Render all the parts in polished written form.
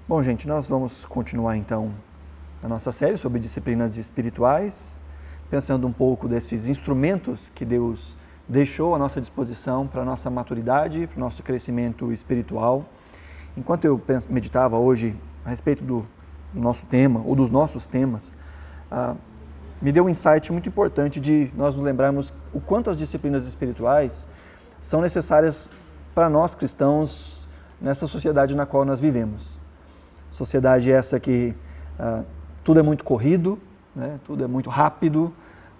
Bom, gente, nós vamos continuar então a nossa série sobre disciplinas espirituais, pensando um pouco desses instrumentos que Deus deixou à nossa disposição para a nossa maturidade, para o nosso crescimento espiritual. Enquanto eu meditava hoje a respeito do nosso tema, ou dos nossos temas, me deu um insight muito importante de nós nos lembrarmos o quanto as disciplinas espirituais são necessárias para nós cristãos nessa sociedade na qual nós vivemos. Sociedade essa que tudo é muito corrido, né? Tudo é muito rápido,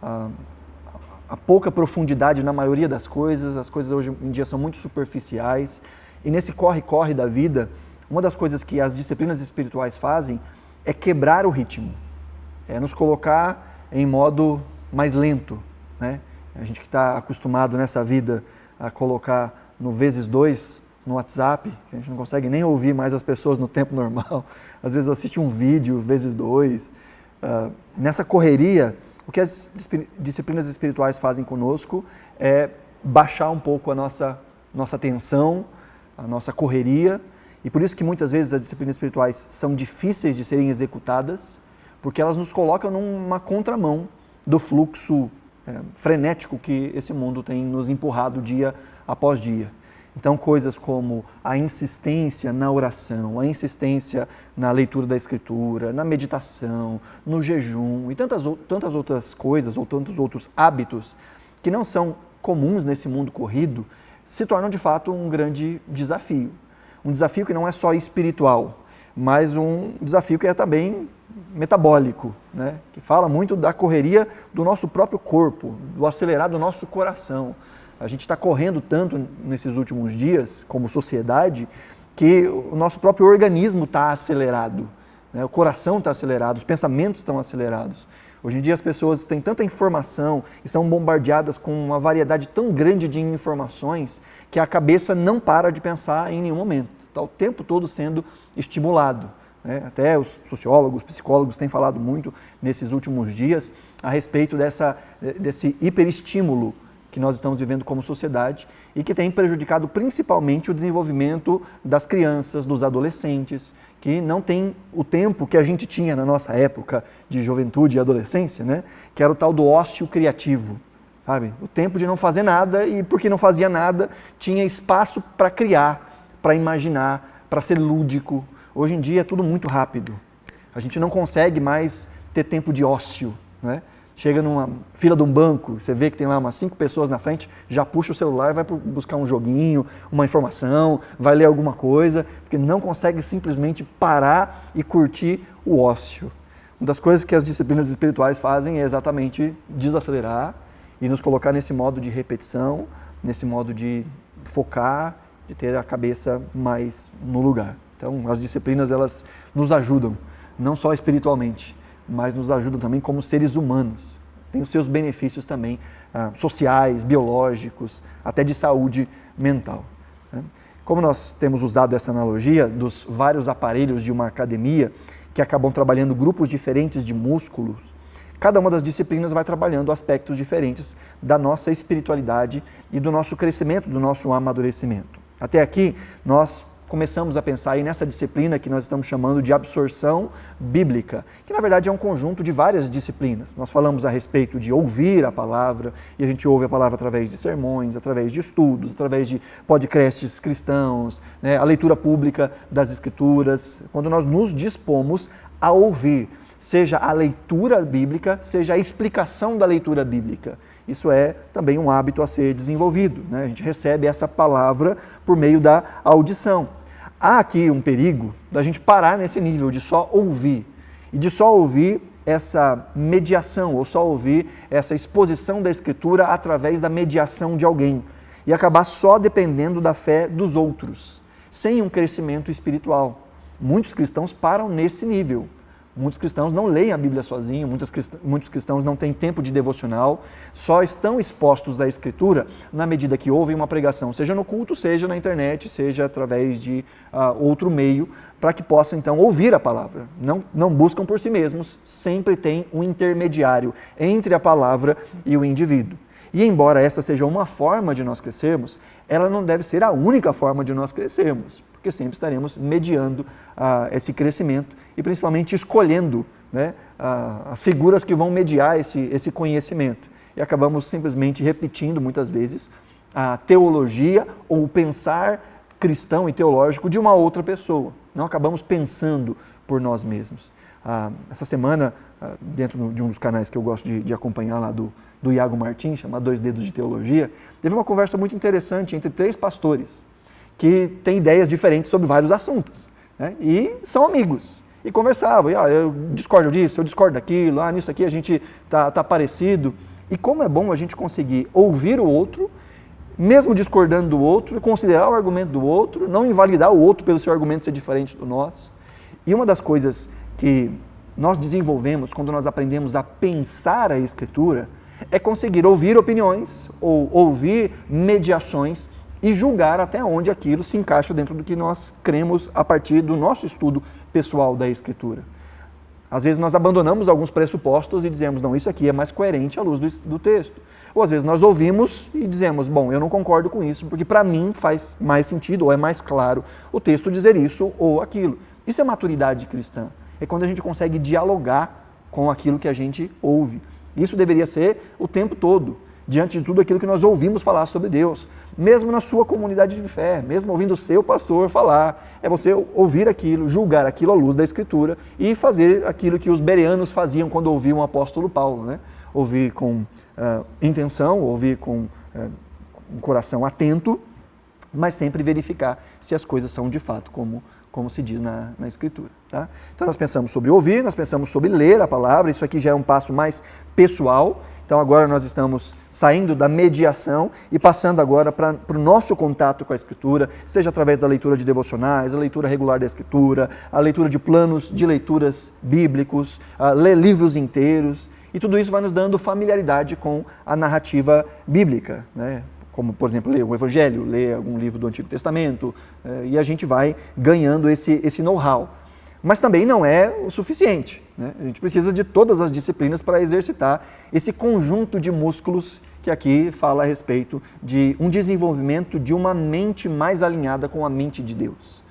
há pouca profundidade na maioria das coisas, as coisas hoje em dia são muito superficiais, e nesse corre-corre da vida, uma das coisas que as disciplinas espirituais fazem é quebrar o ritmo, é nos colocar em modo mais lento, né? A gente que está acostumado nessa vida a colocar no vezes 2 no WhatsApp, que a gente não consegue nem ouvir mais as pessoas no tempo normal, às vezes assiste um vídeo vezes 2. Nessa correria, o que as disciplinas espirituais fazem conosco é baixar um pouco a nossa tensão, a nossa correria, e por isso que muitas vezes as disciplinas espirituais são difíceis de serem executadas, porque elas nos colocam numa contramão do fluxo frenético que esse mundo tem nos empurrado dia após dia. Então, coisas como a insistência na oração, a insistência na leitura da Escritura, na meditação, no jejum e tantas outras coisas ou tantos outros hábitos que não são comuns nesse mundo corrido, se tornam de fato um grande desafio. Um desafio que não é só espiritual, mas um desafio que é também metabólico, né? Que fala muito da correria do nosso próprio corpo, do acelerar do nosso coração. A gente está correndo tanto nesses últimos dias, como sociedade, que o nosso próprio organismo está acelerado, né? O coração está acelerado, os pensamentos estão acelerados. Hoje em dia as pessoas têm tanta informação e são bombardeadas com uma variedade tão grande de informações que a cabeça não para de pensar em nenhum momento. Está o tempo todo sendo estimulado, né? Até os sociólogos, psicólogos têm falado muito nesses últimos dias a respeito desse hiperestímulo que nós estamos vivendo como sociedade e que tem prejudicado principalmente o desenvolvimento das crianças, dos adolescentes, que não tem o tempo que a gente tinha na nossa época de juventude e adolescência, né? Que era o tal do ócio criativo, sabe? O tempo de não fazer nada e porque não fazia nada, tinha espaço para criar, para imaginar, para ser lúdico. Hoje em dia é tudo muito rápido. A gente não consegue mais ter tempo de ócio, né? Chega numa fila de um banco, você vê que tem lá umas 5 pessoas na frente, já puxa o celular, vai buscar um joguinho, uma informação, vai ler alguma coisa, porque não consegue simplesmente parar e curtir o ócio. Uma das coisas que as disciplinas espirituais fazem é exatamente desacelerar e nos colocar nesse modo de repetição, nesse modo de focar, de ter a cabeça mais no lugar. Então, as disciplinas, elas nos ajudam, não só espiritualmente, mas nos ajudam também como seres humanos. Tem os seus benefícios também sociais, biológicos, até de saúde mental, né? Como nós temos usado essa analogia dos vários aparelhos de uma academia que acabam trabalhando grupos diferentes de músculos, cada uma das disciplinas vai trabalhando aspectos diferentes da nossa espiritualidade e do nosso crescimento, do nosso amadurecimento. Até aqui, nós começamos a pensar aí nessa disciplina que nós estamos chamando de absorção bíblica, que na verdade é um conjunto de várias disciplinas. Nós falamos a respeito de ouvir a palavra, e a gente ouve a palavra através de sermões, através de estudos, através de podcasts cristãos, né? A leitura pública das Escrituras, quando nós nos dispomos a ouvir, seja a leitura bíblica, seja a explicação da leitura bíblica. Isso é também um hábito a ser desenvolvido, né? A gente recebe essa palavra por meio da audição. Há aqui um perigo da gente parar nesse nível de só ouvir, e de só ouvir essa mediação, ou só ouvir essa exposição da Escritura através da mediação de alguém, e acabar só dependendo da fé dos outros, sem um crescimento espiritual. Muitos cristãos param nesse nível. Muitos cristãos não leem a Bíblia sozinhos, muitos cristãos não têm tempo de devocional, só estão expostos à Escritura na medida que ouvem uma pregação, seja no culto, seja na internet, seja através de outro meio, para que possam então ouvir a palavra. Não buscam por si mesmos, sempre tem um intermediário entre a palavra e o indivíduo. E embora essa seja uma forma de nós crescermos, ela não deve ser a única forma de nós crescermos, porque sempre estaremos mediando esse crescimento e principalmente escolhendo, né, as figuras que vão mediar esse conhecimento. E acabamos simplesmente repetindo muitas vezes a teologia ou o pensar cristão e teológico de uma outra pessoa. Não acabamos pensando por nós mesmos. Essa semana, dentro de um dos canais que eu gosto de acompanhar lá do Iago Martins, chamado Dois Dedos de Teologia, teve uma conversa muito interessante entre 3 pastores que têm ideias diferentes sobre vários assuntos, né? E são amigos. E conversavam, eu discordo disso, eu discordo daquilo, nisso aqui a gente tá parecido. E como é bom a gente conseguir ouvir o outro, mesmo discordando do outro, considerar o argumento do outro, não invalidar o outro pelo seu argumento ser diferente do nosso. E uma das coisas que nós desenvolvemos quando nós aprendemos a pensar a Escritura é conseguir ouvir opiniões ou ouvir mediações e julgar até onde aquilo se encaixa dentro do que nós cremos a partir do nosso estudo pessoal da Escritura. Às vezes nós abandonamos alguns pressupostos e dizemos, não, isso aqui é mais coerente à luz do texto. Ou às vezes nós ouvimos e dizemos, bom, eu não concordo com isso, porque para mim faz mais sentido ou é mais claro o texto dizer isso ou aquilo. Isso é maturidade cristã. É quando a gente consegue dialogar com aquilo que a gente ouve. Isso deveria ser o tempo todo, diante de tudo aquilo que nós ouvimos falar sobre Deus. Mesmo na sua comunidade de fé, mesmo ouvindo o seu pastor falar, é você ouvir aquilo, julgar aquilo à luz da Escritura e fazer aquilo que os bereanos faziam quando ouviam o apóstolo Paulo, né? Ouvir com intenção, ouvir com um coração atento, mas sempre verificar se as coisas são de fato como se diz na Escritura. Tá? Então nós pensamos sobre ouvir, nós pensamos sobre ler a palavra, isso aqui já é um passo mais pessoal. Então agora nós estamos saindo da mediação e passando agora para o nosso contato com a Escritura, seja através da leitura de devocionais, a leitura regular da Escritura, a leitura de planos de leituras bíblicos, ler livros inteiros, e tudo isso vai nos dando familiaridade com a narrativa bíblica, né? Como, por exemplo, ler o Evangelho, ler algum livro do Antigo Testamento, e a gente vai ganhando esse know-how. Mas também não é o suficiente, né? A gente precisa de todas as disciplinas para exercitar esse conjunto de músculos que aqui fala a respeito de um desenvolvimento de uma mente mais alinhada com a mente de Deus.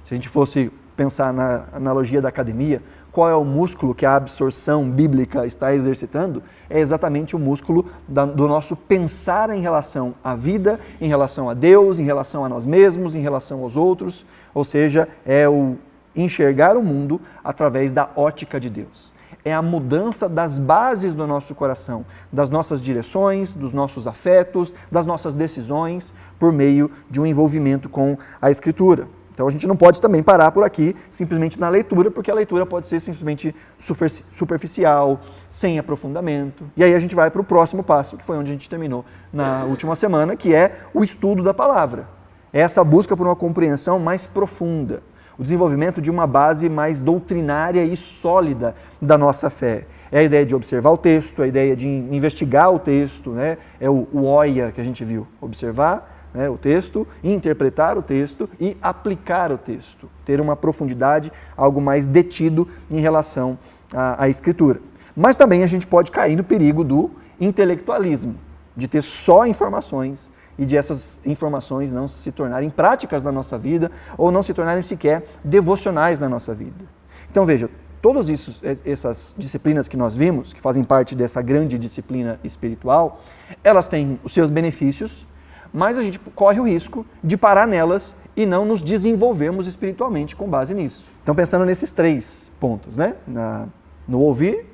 Se a gente fosse pensar na analogia da academia, qual é o músculo que a absorção bíblica está exercitando? É exatamente o músculo do nosso pensar em relação à vida, em relação a Deus, em relação a nós mesmos, em relação aos outros, ou seja, é o enxergar o mundo através da ótica de Deus. É a mudança das bases do nosso coração, das nossas direções, dos nossos afetos, das nossas decisões, por meio de um envolvimento com a Escritura. Então a gente não pode também parar por aqui, simplesmente na leitura, porque a leitura pode ser simplesmente superficial, sem aprofundamento. E aí a gente vai para o próximo passo, que foi onde a gente terminou na última semana, que é o estudo da palavra. É essa busca por uma compreensão mais profunda, o desenvolvimento de uma base mais doutrinária e sólida da nossa fé. É a ideia de observar o texto, a ideia de investigar o texto, né? É o oia que a gente viu, observar, né, o texto, interpretar o texto e aplicar o texto, ter uma profundidade, algo mais detido em relação à Escritura. Mas também a gente pode cair no perigo do intelectualismo, de ter só informações e de essas informações não se tornarem práticas na nossa vida ou não se tornarem sequer devocionais na nossa vida. Então veja, todas essas disciplinas que nós vimos, que fazem parte dessa grande disciplina espiritual, elas têm os seus benefícios, mas a gente corre o risco de parar nelas e não nos desenvolvermos espiritualmente com base nisso. Então pensando nesses 3 pontos, né? No ouvir,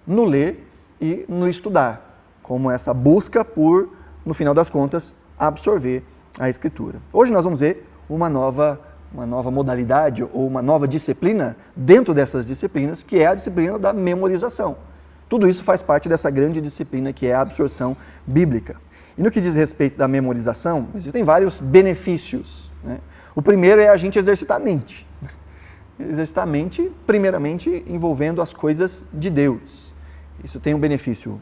no ler e no estudar, como essa busca por, no final das contas, absorver a Escritura. Hoje nós vamos ver uma nova modalidade ou uma nova disciplina dentro dessas disciplinas, que é a disciplina da memorização. Tudo isso faz parte dessa grande disciplina que é a absorção bíblica. E no que diz respeito da memorização, existem vários benefícios, né? O primeiro é a gente exercitar a mente. Exercitar a mente, primeiramente, envolvendo as coisas de Deus. Isso tem um benefício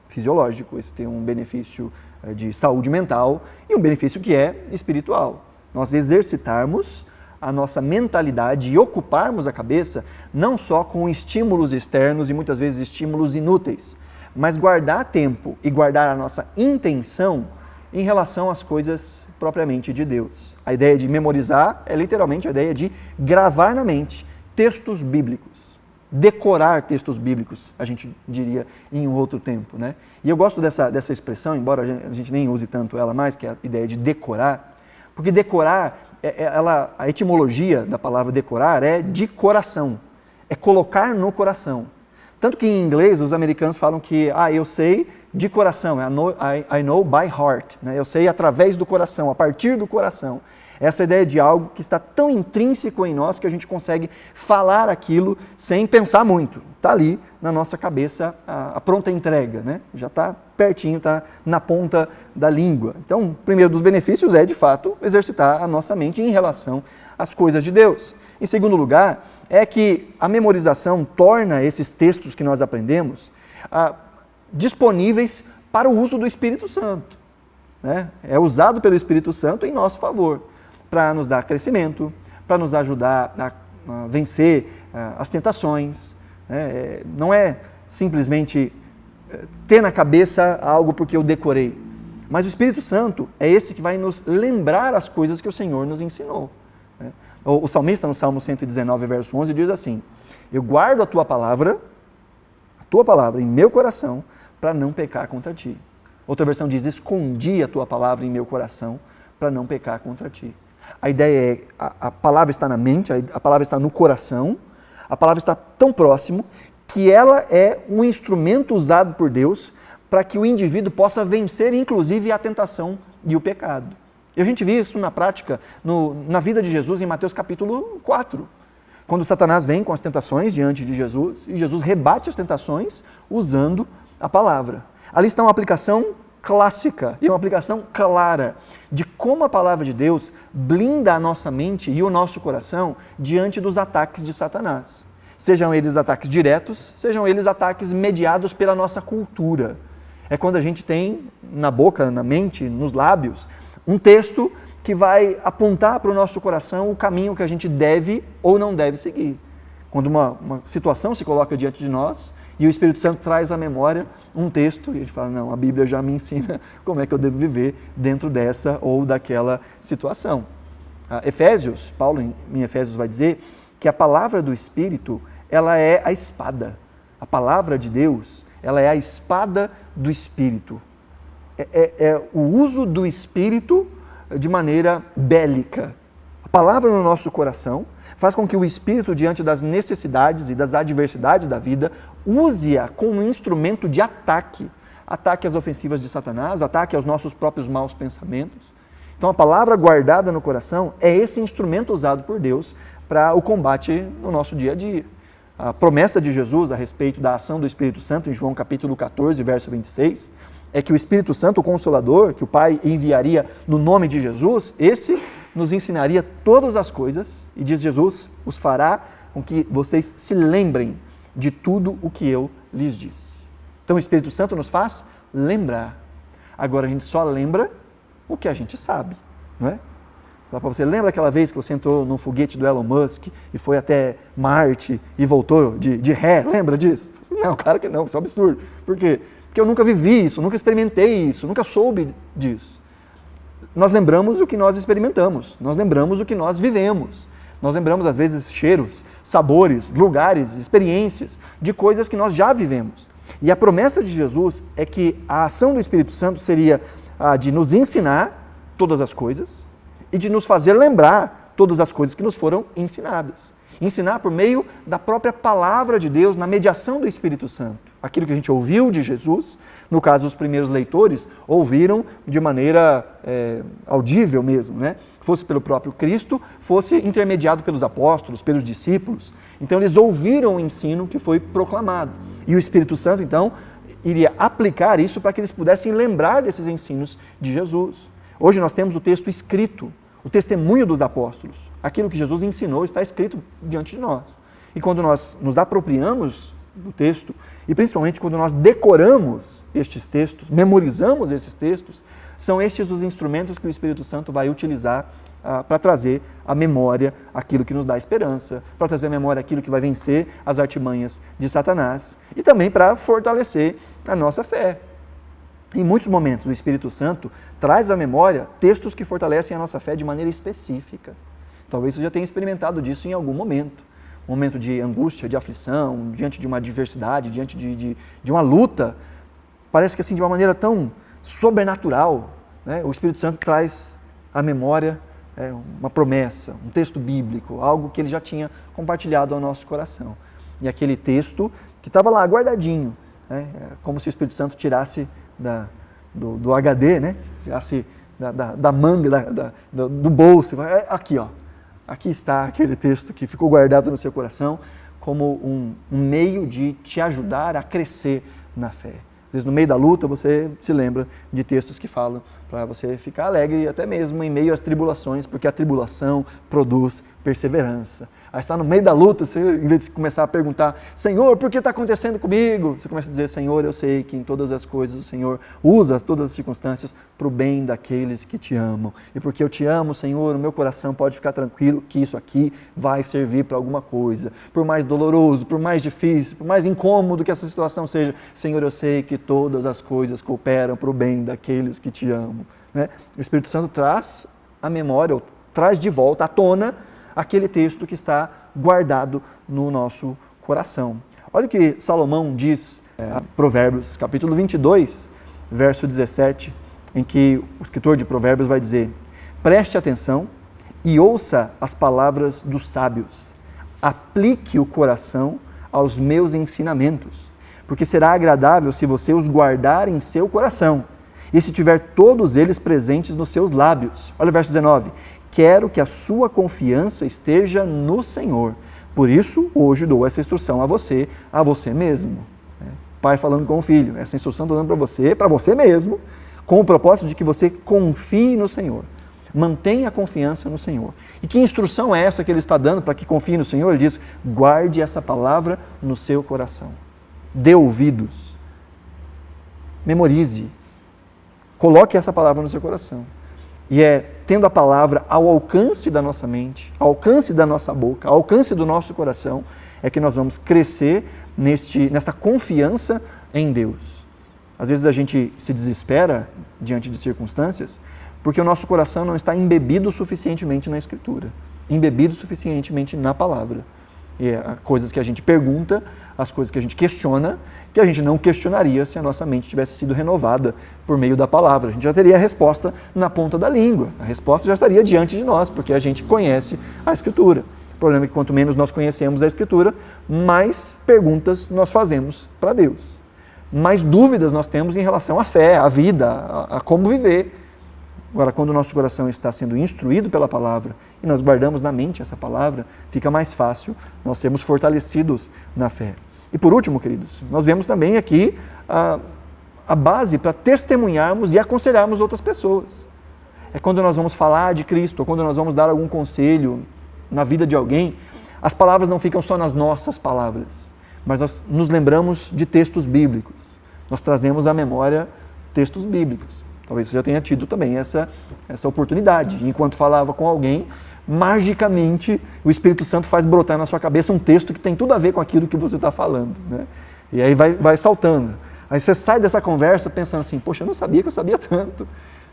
fisiológico, isso tem um benefício de saúde mental e um benefício que é espiritual. Nós exercitarmos a nossa mentalidade e ocuparmos a cabeça não só com estímulos externos e muitas vezes estímulos inúteis, mas guardar tempo e guardar a nossa intenção em relação às coisas propriamente de Deus. A ideia de memorizar é literalmente a ideia de gravar na mente textos bíblicos, decorar textos bíblicos, a gente diria em um outro tempo, né? E eu gosto dessa expressão, embora a gente nem use tanto ela mais, que é a ideia de decorar, porque decorar, a etimologia da palavra decorar é de coração, é colocar no coração. Tanto que em inglês os americanos falam que eu sei de coração, I know by heart, né? Eu sei através do coração, a partir do coração. Essa ideia de algo que está tão intrínseco em nós que a gente consegue falar aquilo sem pensar muito. Está ali na nossa cabeça a pronta entrega, né? Já está pertinho, está na ponta da língua. Então, o primeiro dos benefícios é, de fato, exercitar a nossa mente em relação às coisas de Deus. Em segundo lugar, é que a memorização torna esses textos que nós aprendemos disponíveis para o uso do Espírito Santo, né? É usado pelo Espírito Santo em nosso favor, para nos dar crescimento, para nos ajudar a vencer as tentações, né? Não é simplesmente ter na cabeça algo porque eu decorei, mas o Espírito Santo é esse que vai nos lembrar as coisas que o Senhor nos ensinou, né? O salmista, no Salmo 119, verso 11, diz assim: eu guardo a tua palavra em meu coração, para não pecar contra ti. Outra versão diz: escondi a tua palavra em meu coração, para não pecar contra ti. A ideia é, a palavra está na mente, a palavra está no coração, a palavra está tão próximo que ela é um instrumento usado por Deus para que o indivíduo possa vencer, inclusive, a tentação e o pecado. E a gente vê isso na prática, na vida de Jesus, em Mateus capítulo 4. Quando Satanás vem com as tentações diante de Jesus, e Jesus rebate as tentações usando a palavra. Ali está uma aplicação clássica e uma aplicação clara de como a palavra de Deus blinda a nossa mente e o nosso coração diante dos ataques de Satanás. Sejam eles ataques diretos, sejam eles ataques mediados pela nossa cultura. É quando a gente tem na boca, na mente, nos lábios, um texto que vai apontar para o nosso coração o caminho que a gente deve ou não deve seguir. Quando uma situação se coloca diante de nós e o Espírito Santo traz à memória um texto e a gente fala, não, a Bíblia já me ensina como é que eu devo viver dentro dessa ou daquela situação. Efésios, Paulo em Efésios vai dizer que a palavra do Espírito, ela é a espada. A palavra de Deus, ela é a espada do Espírito. É o uso do Espírito de maneira bélica. A palavra no nosso coração faz com que o Espírito, diante das necessidades e das adversidades da vida, use-a como um instrumento de ataque. Ataque às ofensivas de Satanás, ataque aos nossos próprios maus pensamentos. Então a palavra guardada no coração é esse instrumento usado por Deus para o combate no nosso dia a dia. A promessa de Jesus a respeito da ação do Espírito Santo, em João capítulo 14, verso 26, é que o Espírito Santo, o Consolador, que o Pai enviaria no nome de Jesus, esse nos ensinaria todas as coisas, e diz Jesus, os fará com que vocês se lembrem de tudo o que eu lhes disse. Então o Espírito Santo nos faz lembrar. Agora a gente só lembra o que a gente sabe, não é? Fala para você, lembra aquela vez que você entrou num foguete do Elon Musk e foi até Marte e voltou de ré? Lembra disso? Não, claro que não, isso é um absurdo. Por quê? Porque eu nunca vivi isso, nunca experimentei isso, nunca soube disso. Nós lembramos o que nós experimentamos, nós lembramos o que nós vivemos. Nós lembramos, às vezes, cheiros, sabores, lugares, experiências de coisas que nós já vivemos. E a promessa de Jesus é que a ação do Espírito Santo seria a de nos ensinar todas as coisas e de nos fazer lembrar todas as coisas que nos foram ensinadas. Ensinar por meio da própria palavra de Deus, na mediação do Espírito Santo. Aquilo que a gente ouviu de Jesus, no caso os primeiros leitores, ouviram de maneira audível mesmo, né? Fosse pelo próprio Cristo, fosse intermediado pelos apóstolos, pelos discípulos. Então eles ouviram o ensino que foi proclamado. E o Espírito Santo, então, iria aplicar isso para que eles pudessem lembrar desses ensinos de Jesus. Hoje nós temos o texto escrito, o testemunho dos apóstolos. Aquilo que Jesus ensinou está escrito diante de nós. E quando nós nos apropriamos do texto, e principalmente quando nós decoramos estes textos, memorizamos esses textos, são estes os instrumentos que o Espírito Santo vai utilizar para trazer à memória aquilo que nos dá esperança, para trazer à memória aquilo que vai vencer as artimanhas de Satanás e também para fortalecer a nossa fé. Em muitos momentos, o Espírito Santo traz à memória textos que fortalecem a nossa fé de maneira específica. Talvez você já tenha experimentado disso em algum momento. Um momento de angústia, de aflição, diante de uma adversidade, diante de uma luta. Parece que assim, de uma maneira tão sobrenatural, né? O Espírito Santo traz à memória uma promessa, um texto bíblico, algo que ele já tinha compartilhado ao nosso coração. E aquele texto que estava lá guardadinho, né? Como se o Espírito Santo tirasse do HD, né? Tirasse da manga, do bolso. Aqui, ó. Aqui está aquele texto que ficou guardado no seu coração como um meio de te ajudar a crescer na fé. Às vezes, no meio da luta, você se lembra de textos que falam para você ficar alegre até mesmo em meio às tribulações, porque a tribulação produz perseverança. Aí está no meio da luta, você, em vez de começar a perguntar, Senhor, por que está acontecendo comigo? Você começa a dizer, Senhor, eu sei que em todas as coisas o Senhor usa todas as circunstâncias para o bem daqueles que te amam. E porque eu te amo, Senhor, o meu coração pode ficar tranquilo que isso aqui vai servir para alguma coisa. Por mais doloroso, por mais difícil, por mais incômodo que essa situação seja, Senhor, eu sei que todas as coisas cooperam para o bem daqueles que te amam. Né? O Espírito Santo traz à memória, ou traz de volta à tona, aquele texto que está guardado no nosso coração. Olha o que Salomão diz, Provérbios, capítulo 22, verso 17, em que o escritor de Provérbios vai dizer, preste atenção e ouça as palavras dos sábios, aplique o coração aos meus ensinamentos, porque será agradável se você os guardar em seu coração, e se tiver todos eles presentes nos seus lábios. Olha o verso 19, quero que a sua confiança esteja no Senhor. Por isso, hoje dou essa instrução a você mesmo. Pai falando com o filho, essa instrução estou dando para você mesmo, com o propósito de que você confie no Senhor. Mantenha a confiança no Senhor. E que instrução é essa que ele está dando para que confie no Senhor? Ele diz, guarde essa palavra no seu coração. Dê ouvidos. Memorize. Coloque essa palavra no seu coração. E tendo a palavra ao alcance da nossa mente, ao alcance da nossa boca, ao alcance do nosso coração, é que nós vamos crescer nesta confiança em Deus. Às vezes a gente se desespera diante de circunstâncias porque o nosso coração não está embebido suficientemente na Escritura, embebido suficientemente na palavra. E coisas que a gente pergunta, as coisas que a gente questiona, que a gente não questionaria se a nossa mente tivesse sido renovada por meio da palavra. A gente já teria a resposta na ponta da língua. A resposta já estaria diante de nós, porque a gente conhece a Escritura. O problema é que quanto menos nós conhecemos a Escritura, mais perguntas nós fazemos para Deus. Mais dúvidas nós temos em relação à fé, à vida, a como viver. Agora, quando o nosso coração está sendo instruído pela palavra e nós guardamos na mente essa palavra, fica mais fácil nós sermos fortalecidos na fé. E por último, queridos, nós vemos também aqui a base para testemunharmos e aconselharmos outras pessoas. É quando nós vamos falar de Cristo, ou quando nós vamos dar algum conselho na vida de alguém, as palavras não ficam só nas nossas palavras, mas nós nos lembramos de textos bíblicos. Nós trazemos à memória textos bíblicos. Talvez você já tenha tido também essa oportunidade. Enquanto falava com alguém, magicamente o Espírito Santo faz brotar na sua cabeça um texto que tem tudo a ver com aquilo que você está falando. Né? E aí vai saltando. Aí você sai dessa conversa pensando assim, poxa, eu não sabia que eu sabia tanto.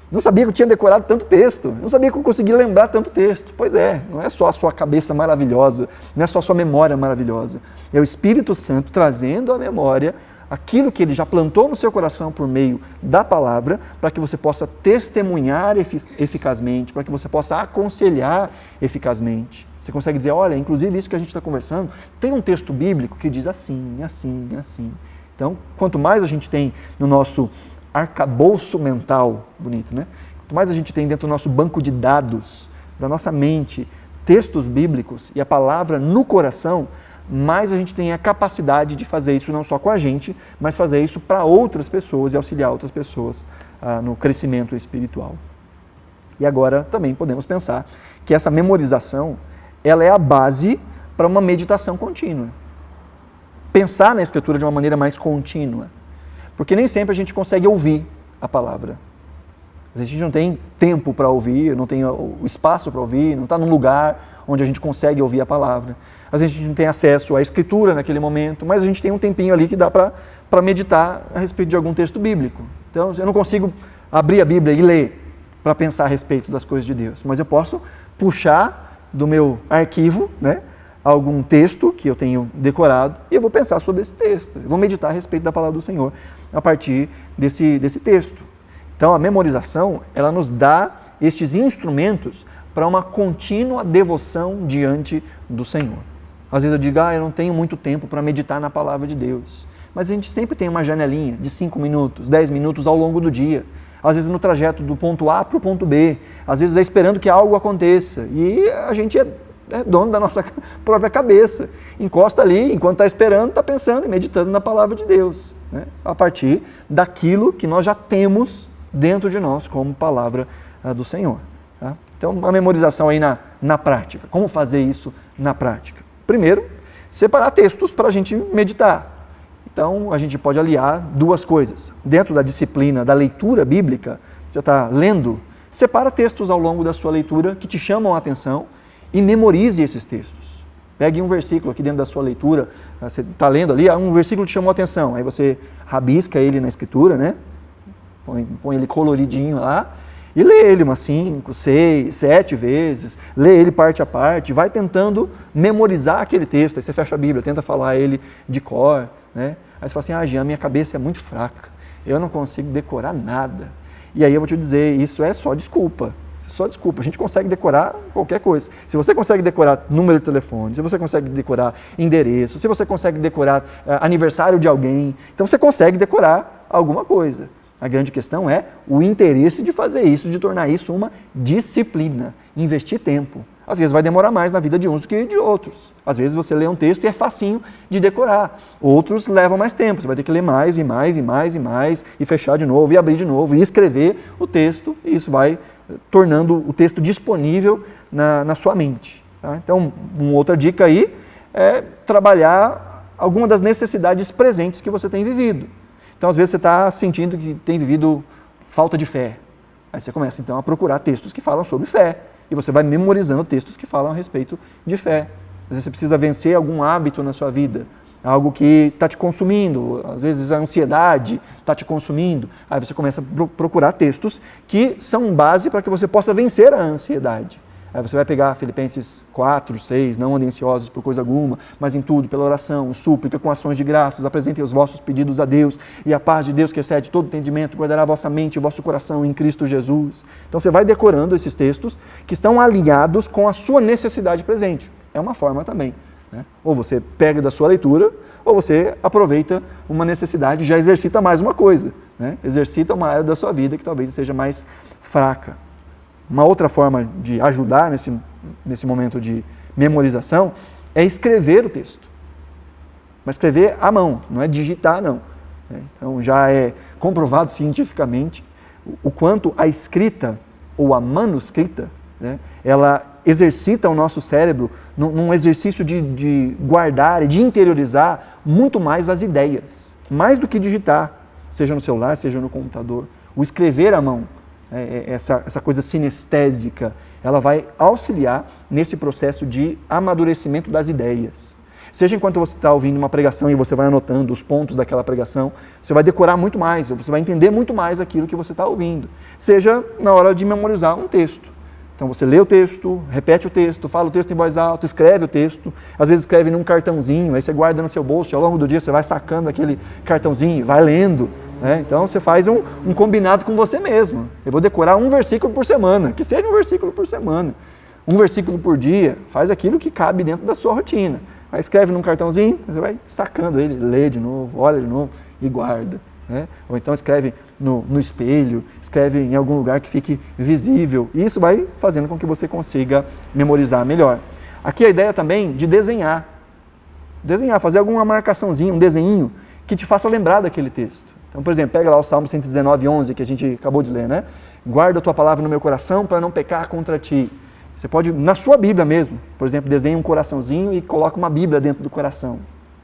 Não sabia que eu tinha decorado tanto texto. Não sabia que eu conseguia lembrar tanto texto. Pois é, não é só a sua cabeça maravilhosa, não é só a sua memória maravilhosa. É o Espírito Santo trazendo à memória aquilo que ele já plantou no seu coração por meio da palavra, para que você possa testemunhar eficazmente, para que você possa aconselhar eficazmente. Você consegue dizer, olha, inclusive isso que a gente está conversando, tem um texto bíblico que diz assim, assim, assim. Então, quanto mais a gente tem no nosso arcabouço mental, bonito, né? Quanto mais a gente tem dentro do nosso banco de dados, da nossa mente, textos bíblicos e a palavra no coração, mais a gente tem a capacidade de fazer isso não só com a gente, mas fazer isso para outras pessoas e auxiliar outras pessoas no crescimento espiritual. E agora também podemos pensar que essa memorização, ela é a base para uma meditação contínua. Pensar na Escritura de uma maneira mais contínua. Porque nem sempre a gente consegue ouvir a palavra. A gente não tem tempo para ouvir, não tem o espaço para ouvir, não está num lugar onde a gente consegue ouvir a palavra. Às vezes a gente não tem acesso à escritura naquele momento, mas a gente tem um tempinho ali que dá para meditar a respeito de algum texto bíblico. Então, eu não consigo abrir a Bíblia e ler para pensar a respeito das coisas de Deus, mas eu posso puxar do meu arquivo, né, algum texto que eu tenho decorado e eu vou pensar sobre esse texto. Eu vou meditar a respeito da palavra do Senhor a partir desse texto. Então, a memorização, ela nos dá estes instrumentos para uma contínua devoção diante do Senhor. Às vezes eu digo, eu não tenho muito tempo para meditar na palavra de Deus. Mas a gente sempre tem uma janelinha de 5 minutos, 10 minutos ao longo do dia. Às vezes no trajeto do ponto A para o ponto B. Às vezes é esperando que algo aconteça. E a gente é dono da nossa própria cabeça. Encosta ali, enquanto está esperando, está pensando e meditando na palavra de Deus, né? A partir daquilo que nós já temos dentro de nós como palavra do Senhor. Tá? Então, a memorização aí na prática. Como fazer isso na prática? Primeiro, separar textos para a gente meditar. Então, a gente pode aliar duas coisas. Dentro da disciplina da leitura bíblica, você está lendo, separa textos ao longo da sua leitura que te chamam a atenção e memorize esses textos. Pegue um versículo aqui dentro da sua leitura, você está lendo ali, um versículo te chamou a atenção, aí você rabisca ele na escritura, né? Põe ele coloridinho lá, e lê ele umas 5, 6, 7 vezes, lê ele parte a parte, vai tentando memorizar aquele texto, aí você fecha a Bíblia, tenta falar ele de cor, né? Aí você fala assim, Jean, minha cabeça é muito fraca, eu não consigo decorar nada. E aí eu vou te dizer, isso é só desculpa, a gente consegue decorar qualquer coisa. Se você consegue decorar número de telefone, se você consegue decorar endereço, se você consegue decorar aniversário de alguém, então você consegue decorar alguma coisa. A grande questão é o interesse de fazer isso, de tornar isso uma disciplina, investir tempo. Às vezes vai demorar mais na vida de uns do que de outros. Às vezes você lê um texto e é facinho de decorar. Outros levam mais tempo, você vai ter que ler mais e mais e mais e mais, e fechar de novo, e abrir de novo, e escrever o texto, e isso vai tornando o texto disponível na sua mente. Tá? Então, uma outra dica aí é trabalhar alguma das necessidades presentes que você tem vivido. Então, às vezes, você está sentindo que tem vivido falta de fé. Aí você começa, então, a procurar textos que falam sobre fé. E você vai memorizando textos que falam a respeito de fé. Às vezes, você precisa vencer algum hábito na sua vida, algo que está te consumindo. Às vezes, a ansiedade está te consumindo. Aí você começa a procurar textos que são base para que você possa vencer a ansiedade. Aí você vai pegar Filipenses 4, 6, não andem ansiosos por coisa alguma, mas em tudo, pela oração, súplica, com ações de graças, apresentem os vossos pedidos a Deus, e a paz de Deus que excede todo entendimento, guardará a vossa mente e o vosso coração em Cristo Jesus. Então você vai decorando esses textos que estão alinhados com a sua necessidade presente. É uma forma também, né? Ou você pega da sua leitura, ou você aproveita uma necessidade e já exercita mais uma coisa, né? Exercita uma área da sua vida que talvez esteja mais fraca. Uma outra forma de ajudar nesse momento de memorização é escrever o texto. Mas escrever à mão, não é digitar, não. Então já é comprovado cientificamente o quanto a escrita ou a manuscrita, né, ela exercita o nosso cérebro num exercício de guardar e de interiorizar muito mais as ideias. Mais do que digitar, seja no celular, seja no computador. O escrever à mão, essa coisa sinestésica, ela vai auxiliar nesse processo de amadurecimento das ideias. Seja enquanto você está ouvindo uma pregação e você vai anotando os pontos daquela pregação, você vai decorar muito mais, você vai entender muito mais aquilo que você está ouvindo. Seja na hora de memorizar um texto. Então você lê o texto, repete o texto, fala o texto em voz alta, escreve o texto, às vezes escreve num cartãozinho, aí você guarda no seu bolso e ao longo do dia você vai sacando aquele cartãozinho, vai lendo. Então você faz um combinado com você mesmo. Eu vou decorar um versículo por semana, que seja um versículo por semana. Um versículo por dia, faz aquilo que cabe dentro da sua rotina. Aí escreve num cartãozinho, você vai sacando ele, lê de novo, olha de novo e guarda. Ou então escreve no espelho, escreve em algum lugar que fique visível. E isso vai fazendo com que você consiga memorizar melhor. Aqui a ideia também de desenhar. Desenhar, fazer alguma marcaçãozinha, um desenho que te faça lembrar daquele texto. Então, por exemplo, pega lá o Salmo 119, 11, que a gente acabou de ler, né? Guarda a tua palavra no meu coração para não pecar contra ti. Você pode, na sua Bíblia mesmo, por exemplo, desenha um coraçãozinho e coloca uma Bíblia dentro do coração.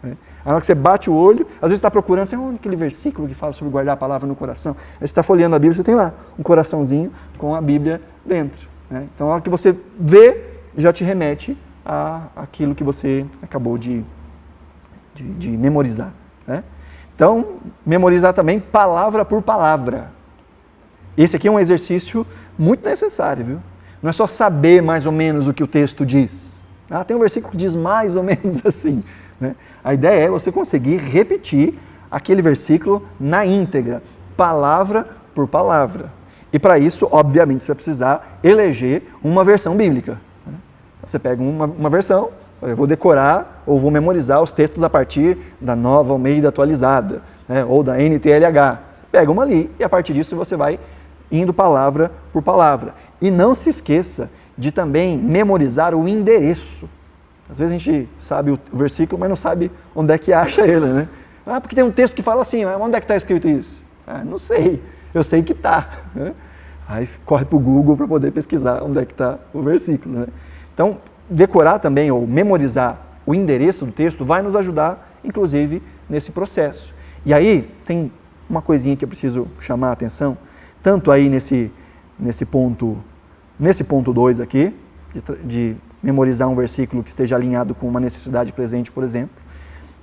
Né? Na hora que você bate o olho, às vezes você está procurando, você olha aquele versículo que fala sobre guardar a palavra no coração. Aí você está folheando a Bíblia, você tem lá um coraçãozinho com a Bíblia dentro. Né? Então, na hora que você vê, já te remete àquilo que você acabou de memorizar. Né? Então, memorizar também palavra por palavra. Esse aqui é um exercício muito necessário, viu? Não é só saber mais ou menos o que o texto diz. Tem um versículo que diz mais ou menos assim. Né? A ideia é você conseguir repetir aquele versículo na íntegra, palavra por palavra. E para isso, obviamente, você vai precisar eleger uma versão bíblica. Né? Você pega uma versão, eu vou decorar ou vou memorizar os textos a partir da Nova Almeida Atualizada, né? Ou da NTLH. Você pega uma ali e a partir disso você vai indo palavra por palavra. E não se esqueça de também memorizar o endereço. Às vezes a gente sabe o versículo, mas não sabe onde é que acha ele, né? Porque tem um texto que fala assim, onde é que está escrito isso? Não sei, eu sei que está. Né? Aí corre para o Google para poder pesquisar onde é que está o versículo. Né? Então, decorar também ou memorizar o endereço do texto vai nos ajudar, inclusive, nesse processo. E aí, tem uma coisinha que eu preciso chamar a atenção, tanto aí nesse ponto 2 aqui, de memorizar um versículo que esteja alinhado com uma necessidade presente, por exemplo,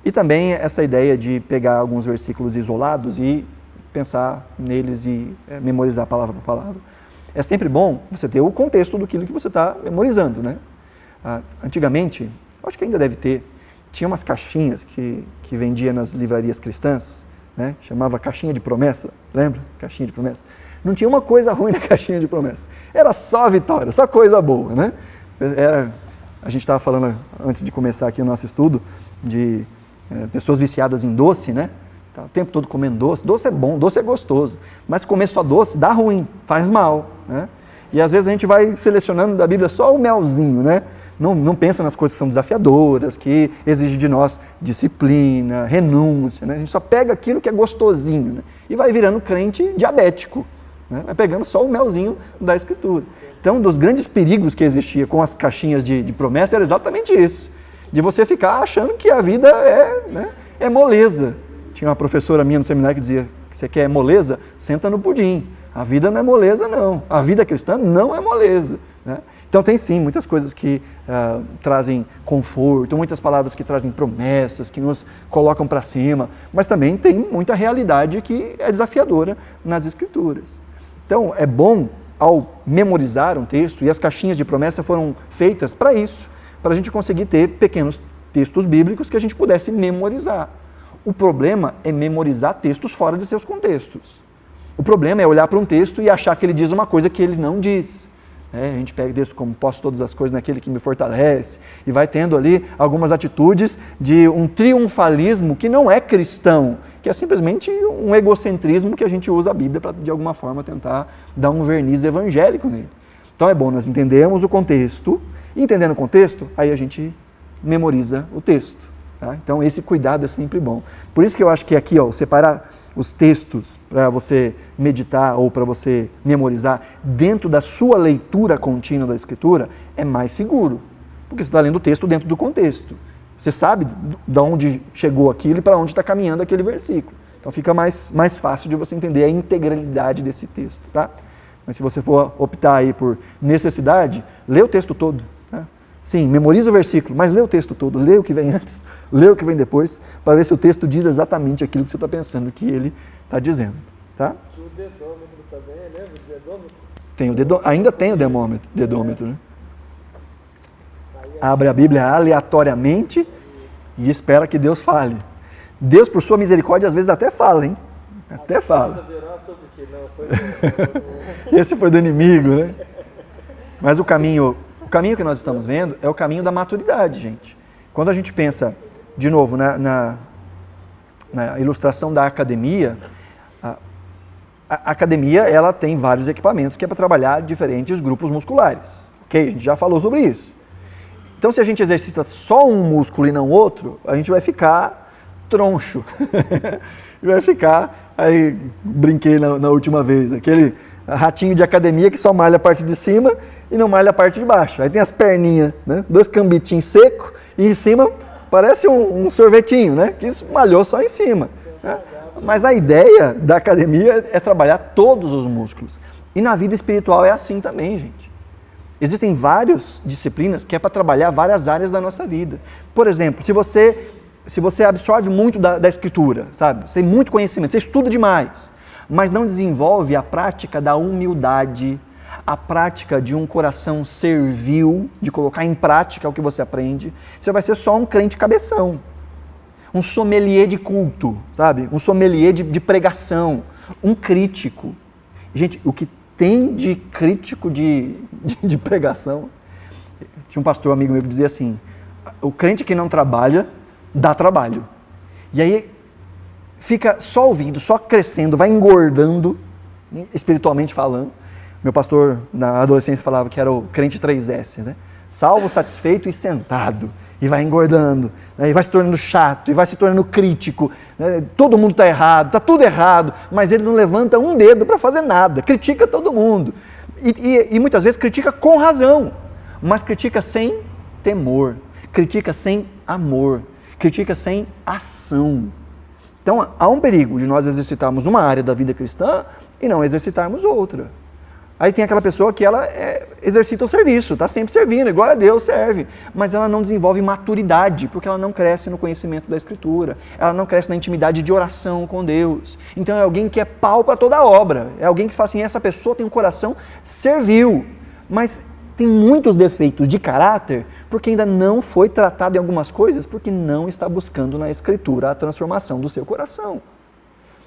e também essa ideia de pegar alguns versículos isolados e pensar neles e memorizar palavra por palavra. É sempre bom você ter o contexto do que você está memorizando, né? Antigamente, acho que ainda deve ter, tinha umas caixinhas que vendia nas livrarias cristãs, né? Chamava caixinha de promessa, lembra? Caixinha de promessa. Não tinha uma coisa ruim na caixinha de promessa. Era só vitória, só coisa boa, né? A gente estava falando, antes de começar aqui o nosso estudo, de pessoas viciadas em doce, né? Tá o tempo todo comendo doce. Doce é bom, doce é gostoso. Mas comer só doce dá ruim, faz mal, né? E às vezes a gente vai selecionando da Bíblia só o melzinho, né? Não pensa nas coisas que são desafiadoras, que exigem de nós disciplina, renúncia, né? A gente só pega aquilo que é gostosinho, né? E vai virando crente diabético, né? Vai pegando só o melzinho da Escritura. Então, um dos grandes perigos que existia com as caixinhas de promessa era exatamente isso, de você ficar achando que a vida é moleza. Tinha uma professora minha no seminário que dizia, que você quer moleza? Senta no pudim. A vida não é moleza, não. A vida cristã não é moleza, né? Então tem sim muitas coisas que trazem conforto, muitas palavras que trazem promessas, que nos colocam para cima, mas também tem muita realidade que é desafiadora nas Escrituras. Então é bom, ao memorizar um texto, e as caixinhas de promessa foram feitas para isso, para a gente conseguir ter pequenos textos bíblicos que a gente pudesse memorizar. O problema é memorizar textos fora de seus contextos. O problema é olhar para um texto e achar que ele diz uma coisa que ele não diz. A gente pega texto como posso todas as coisas naquele que me fortalece e vai tendo ali algumas atitudes de um triunfalismo que não é cristão, que é simplesmente um egocentrismo que a gente usa a Bíblia para, de alguma forma, tentar dar um verniz evangélico nele. Então é bom nós entendermos o contexto, e entendendo o contexto, aí a gente memoriza o texto. Tá? Então esse cuidado é sempre bom. Por isso que eu acho que aqui, separar os textos para você meditar ou para você memorizar dentro da sua leitura contínua da Escritura é mais seguro, porque você está lendo o texto dentro do contexto. Você sabe de onde chegou aquilo e para onde está caminhando aquele versículo. Então fica mais fácil de você entender a integralidade desse texto. Tá? Mas se você for optar aí por necessidade, lê o texto todo. Tá? Sim, memoriza o versículo, mas lê o texto todo, lê o que vem antes, lê o que vem depois, para ver se o texto diz exatamente aquilo que você está pensando que ele está dizendo. Tá? O dedômetro também, lembra do dedômetro? Ainda tem o dedômetro, né? Abre a Bíblia aleatoriamente e espera que Deus fale. Deus, por sua misericórdia, às vezes até fala, hein? Até fala. Esse foi do inimigo, né? Mas o caminho que nós estamos vendo é o caminho da maturidade, gente. Quando a gente pensa, de novo, na ilustração da academia, a academia ela tem vários equipamentos que é para trabalhar diferentes grupos musculares. Ok? A gente já falou sobre isso. Então, se a gente exercita só um músculo e não outro, a gente vai ficar troncho. Vai ficar, aí brinquei na última vez, aquele ratinho de academia que só malha a parte de cima e não malha a parte de baixo. Aí tem as perninhas, né? 2 cambitinhos secos e em cima parece um sorvetinho, né? Que malhou só em cima. Né? Mas a ideia da academia é trabalhar todos os músculos. E na vida espiritual é assim também, gente. Existem várias disciplinas que é para trabalhar várias áreas da nossa vida. Por exemplo, se você absorve muito da escritura, sabe? Você tem muito conhecimento, você estuda demais, mas não desenvolve a prática da humildade, a prática de um coração servil, de colocar em prática o que você aprende, você vai ser só um crente cabeção, um sommelier de culto, sabe? Um sommelier de pregação, um crítico. Gente, o que tem de crítico de pregação, tinha um pastor amigo meu que dizia assim, o crente que não trabalha, dá trabalho. E aí fica só ouvindo, só crescendo, vai engordando, espiritualmente falando. Meu pastor, na adolescência, falava que era o crente 3S, né? Salvo, satisfeito e sentado. E vai engordando, né? E vai se tornando chato, e vai se tornando crítico. Né? Todo mundo está errado, está tudo errado, mas ele não levanta um dedo para fazer nada, critica todo mundo. E muitas vezes critica com razão, mas critica sem temor, critica sem amor, critica sem ação. Então, há um perigo de nós exercitarmos uma área da vida cristã e não exercitarmos outra. Aí tem aquela pessoa que ela exercita o serviço, está sempre servindo, glória a Deus, serve, mas ela não desenvolve maturidade, porque ela não cresce no conhecimento da Escritura, ela não cresce na intimidade de oração com Deus. Então é alguém que é pau para toda a obra, é alguém que fala assim, essa pessoa tem um coração servil, mas tem muitos defeitos de caráter, porque ainda não foi tratado em algumas coisas, porque não está buscando na Escritura a transformação do seu coração.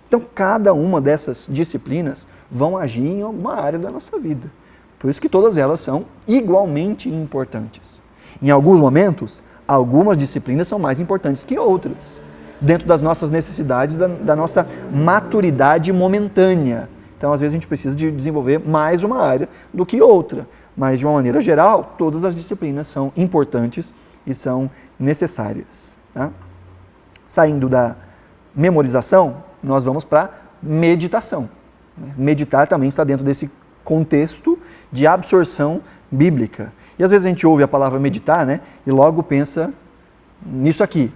Então, cada uma dessas disciplinas vão agir em alguma área da nossa vida. Por isso que todas elas são igualmente importantes. Em alguns momentos, algumas disciplinas são mais importantes que outras, dentro das nossas necessidades, da nossa maturidade momentânea. Então, às vezes, a gente precisa de desenvolver mais uma área do que outra. Mas, de uma maneira geral, todas as disciplinas são importantes e são necessárias. Tá? Saindo da memorização, nós vamos para meditação. Meditar também está dentro desse contexto de absorção bíblica. E às vezes a gente ouve a palavra meditar, né, e logo pensa nisso aqui.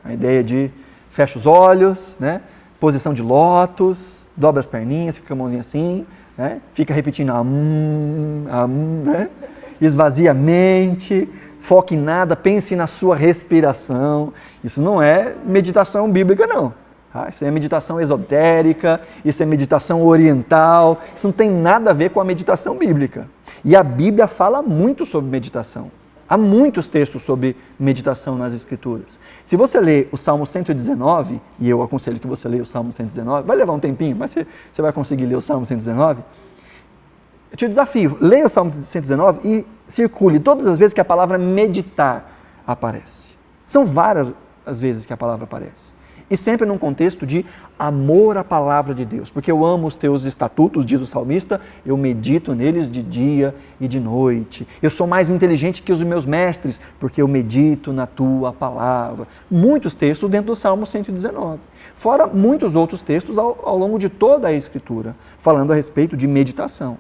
A ideia de fecha os olhos, né, posição de lótus, dobra as perninhas, fica a mãozinha assim, né, fica repetindo né, esvazia a mente, foque em nada, pense na sua respiração. Isso não é meditação bíblica, não. Isso é meditação esotérica, isso é meditação oriental, isso não tem nada a ver com a meditação bíblica. E a Bíblia fala muito sobre meditação. Há muitos textos sobre meditação nas Escrituras. Se você ler o Salmo 119, e eu aconselho que você leia o Salmo 119, vai levar um tempinho, mas você vai conseguir ler o Salmo 119, eu te desafio, leia o Salmo 119 e circule todas as vezes que a palavra meditar aparece. São várias as vezes que a palavra aparece. E sempre num contexto de amor à palavra de Deus. Porque eu amo os teus estatutos, diz o salmista, eu medito neles de dia e de noite. Eu sou mais inteligente que os meus mestres, porque eu medito na tua palavra. Muitos textos dentro do Salmo 119. Fora muitos outros textos ao longo de toda a Escritura, falando a respeito de meditação.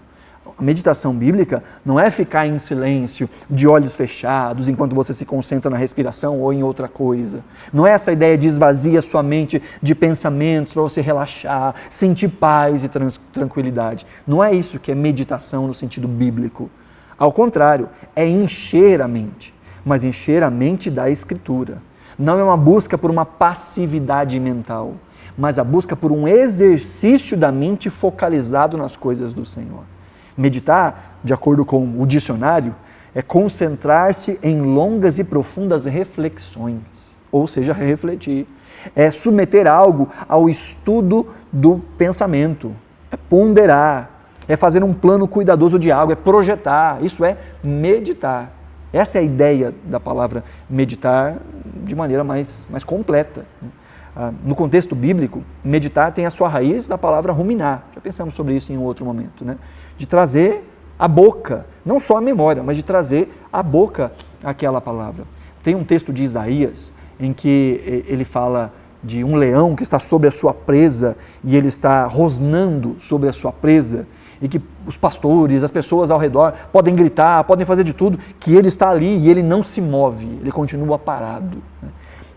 A meditação bíblica não é ficar em silêncio, de olhos fechados, enquanto você se concentra na respiração ou em outra coisa. Não é essa ideia de esvazia sua mente de pensamentos para você relaxar, sentir paz e tranquilidade. Não é isso que é meditação no sentido bíblico. Ao contrário, é encher a mente, mas encher a mente da Escritura. Não é uma busca por uma passividade mental, mas a busca por um exercício da mente focalizado nas coisas do Senhor. Meditar, de acordo com o dicionário, é concentrar-se em longas e profundas reflexões, ou seja, refletir. É submeter algo ao estudo do pensamento, é ponderar, é fazer um plano cuidadoso de algo, é projetar, isso é meditar. Essa é a ideia da palavra meditar de maneira mais completa. No contexto bíblico, meditar tem a sua raiz da palavra ruminar, já pensamos sobre isso em um outro momento, né? De trazer à boca, não só a memória, mas de trazer à boca aquela palavra. Tem um texto de Isaías em que ele fala de um leão que está sobre a sua presa e ele está rosnando sobre a sua presa e que os pastores, as pessoas ao redor podem gritar, podem fazer de tudo, que ele está ali e ele não se move, ele continua parado.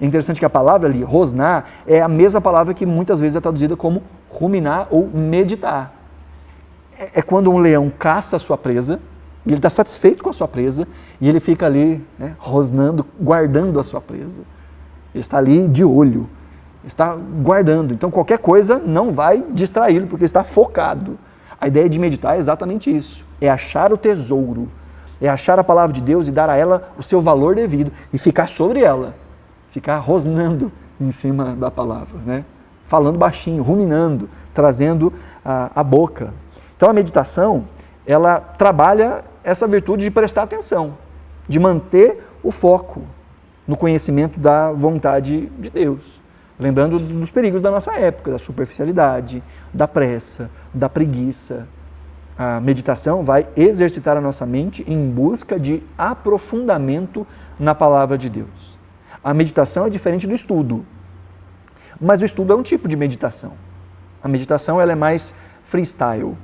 É interessante que a palavra ali, rosnar, é a mesma palavra que muitas vezes é traduzida como ruminar ou meditar. É quando um leão caça a sua presa, e ele está satisfeito com a sua presa, e ele fica ali, né, rosnando, guardando a sua presa. Ele está ali de olho, está guardando. Então qualquer coisa não vai distraí-lo, porque ele está focado. A ideia de meditar é exatamente isso. É achar o tesouro, é achar a palavra de Deus e dar a ela o seu valor devido, e ficar sobre ela, ficar rosnando em cima da palavra, né? Falando baixinho, ruminando, trazendo a boca. Então a meditação, ela trabalha essa virtude de prestar atenção, de manter o foco no conhecimento da vontade de Deus. Lembrando dos perigos da nossa época, da superficialidade, da pressa, da preguiça. A meditação vai exercitar a nossa mente em busca de aprofundamento na palavra de Deus. A meditação é diferente do estudo, mas o estudo é um tipo de meditação. A meditação ela é mais freestyle.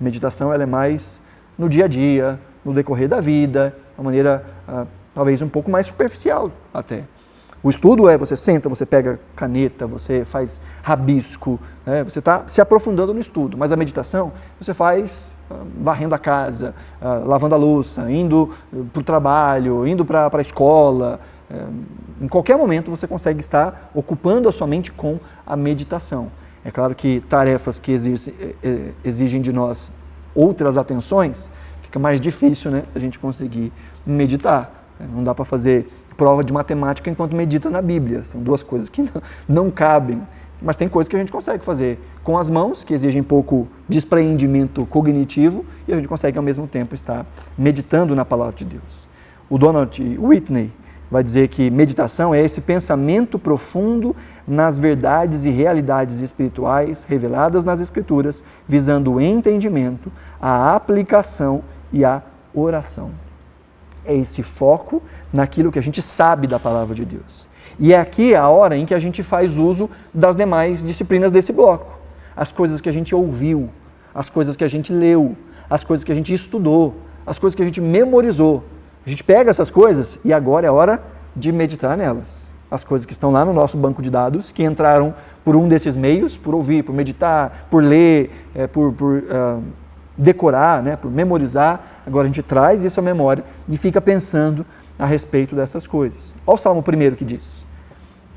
A meditação ela é mais no dia a dia, no decorrer da vida, de uma maneira talvez um pouco mais superficial até. O estudo é você senta, você pega caneta, você faz rabisco, né? Você está se aprofundando no estudo, mas a meditação você faz varrendo a casa, lavando a louça, indo para o trabalho, indo para a escola. Em qualquer momento você consegue estar ocupando a sua mente com a meditação. É claro que tarefas que exigem de nós outras atenções, fica mais difícil, né, a gente conseguir meditar. Não dá para fazer prova de matemática enquanto medita na Bíblia. São duas coisas que não cabem. Mas tem coisas que a gente consegue fazer com as mãos, que exigem pouco despreendimento cognitivo, e a gente consegue ao mesmo tempo estar meditando na palavra de Deus. O Donald Whitney vai dizer que meditação é esse pensamento profundo nas verdades e realidades espirituais reveladas nas Escrituras, visando o entendimento, a aplicação e a oração. É esse foco naquilo que a gente sabe da palavra de Deus. E é aqui a hora em que a gente faz uso das demais disciplinas desse bloco. As coisas que a gente ouviu, as coisas que a gente leu, as coisas que a gente estudou, as coisas que a gente memorizou. A gente pega essas coisas e agora é hora de meditar nelas. As coisas que estão lá no nosso banco de dados, que entraram por um desses meios, por ouvir, por meditar, por ler, por decorar, né, por memorizar. Agora a gente traz isso à memória e fica pensando a respeito dessas coisas. Olha o Salmo 1 que diz: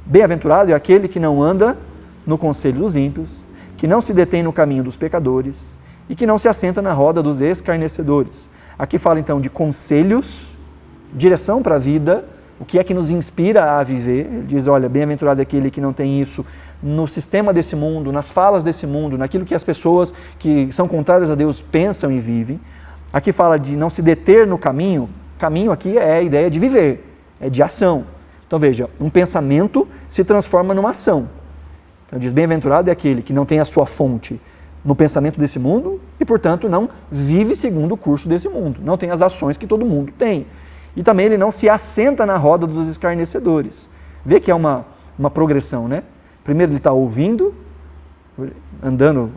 Bem-aventurado é aquele que não anda no conselho dos ímpios, que não se detém no caminho dos pecadores e que não se assenta na roda dos escarnecedores. Aqui fala então de conselhos, direção para a vida, o que é que nos inspira a viver. Ele diz, olha, bem-aventurado é aquele que não tem isso no sistema desse mundo, nas falas desse mundo, naquilo que as pessoas que são contrárias a Deus pensam e vivem. Aqui fala de não se deter no caminho. Caminho aqui é a ideia de viver, é de ação. Então veja, um pensamento se transforma numa ação. Então diz, bem-aventurado é aquele que não tem a sua fonte no pensamento desse mundo e, portanto, não vive segundo o curso desse mundo, não tem as ações que todo mundo tem. E também ele não se assenta na roda dos escarnecedores. Vê que é uma progressão, né? Primeiro ele está ouvindo, andando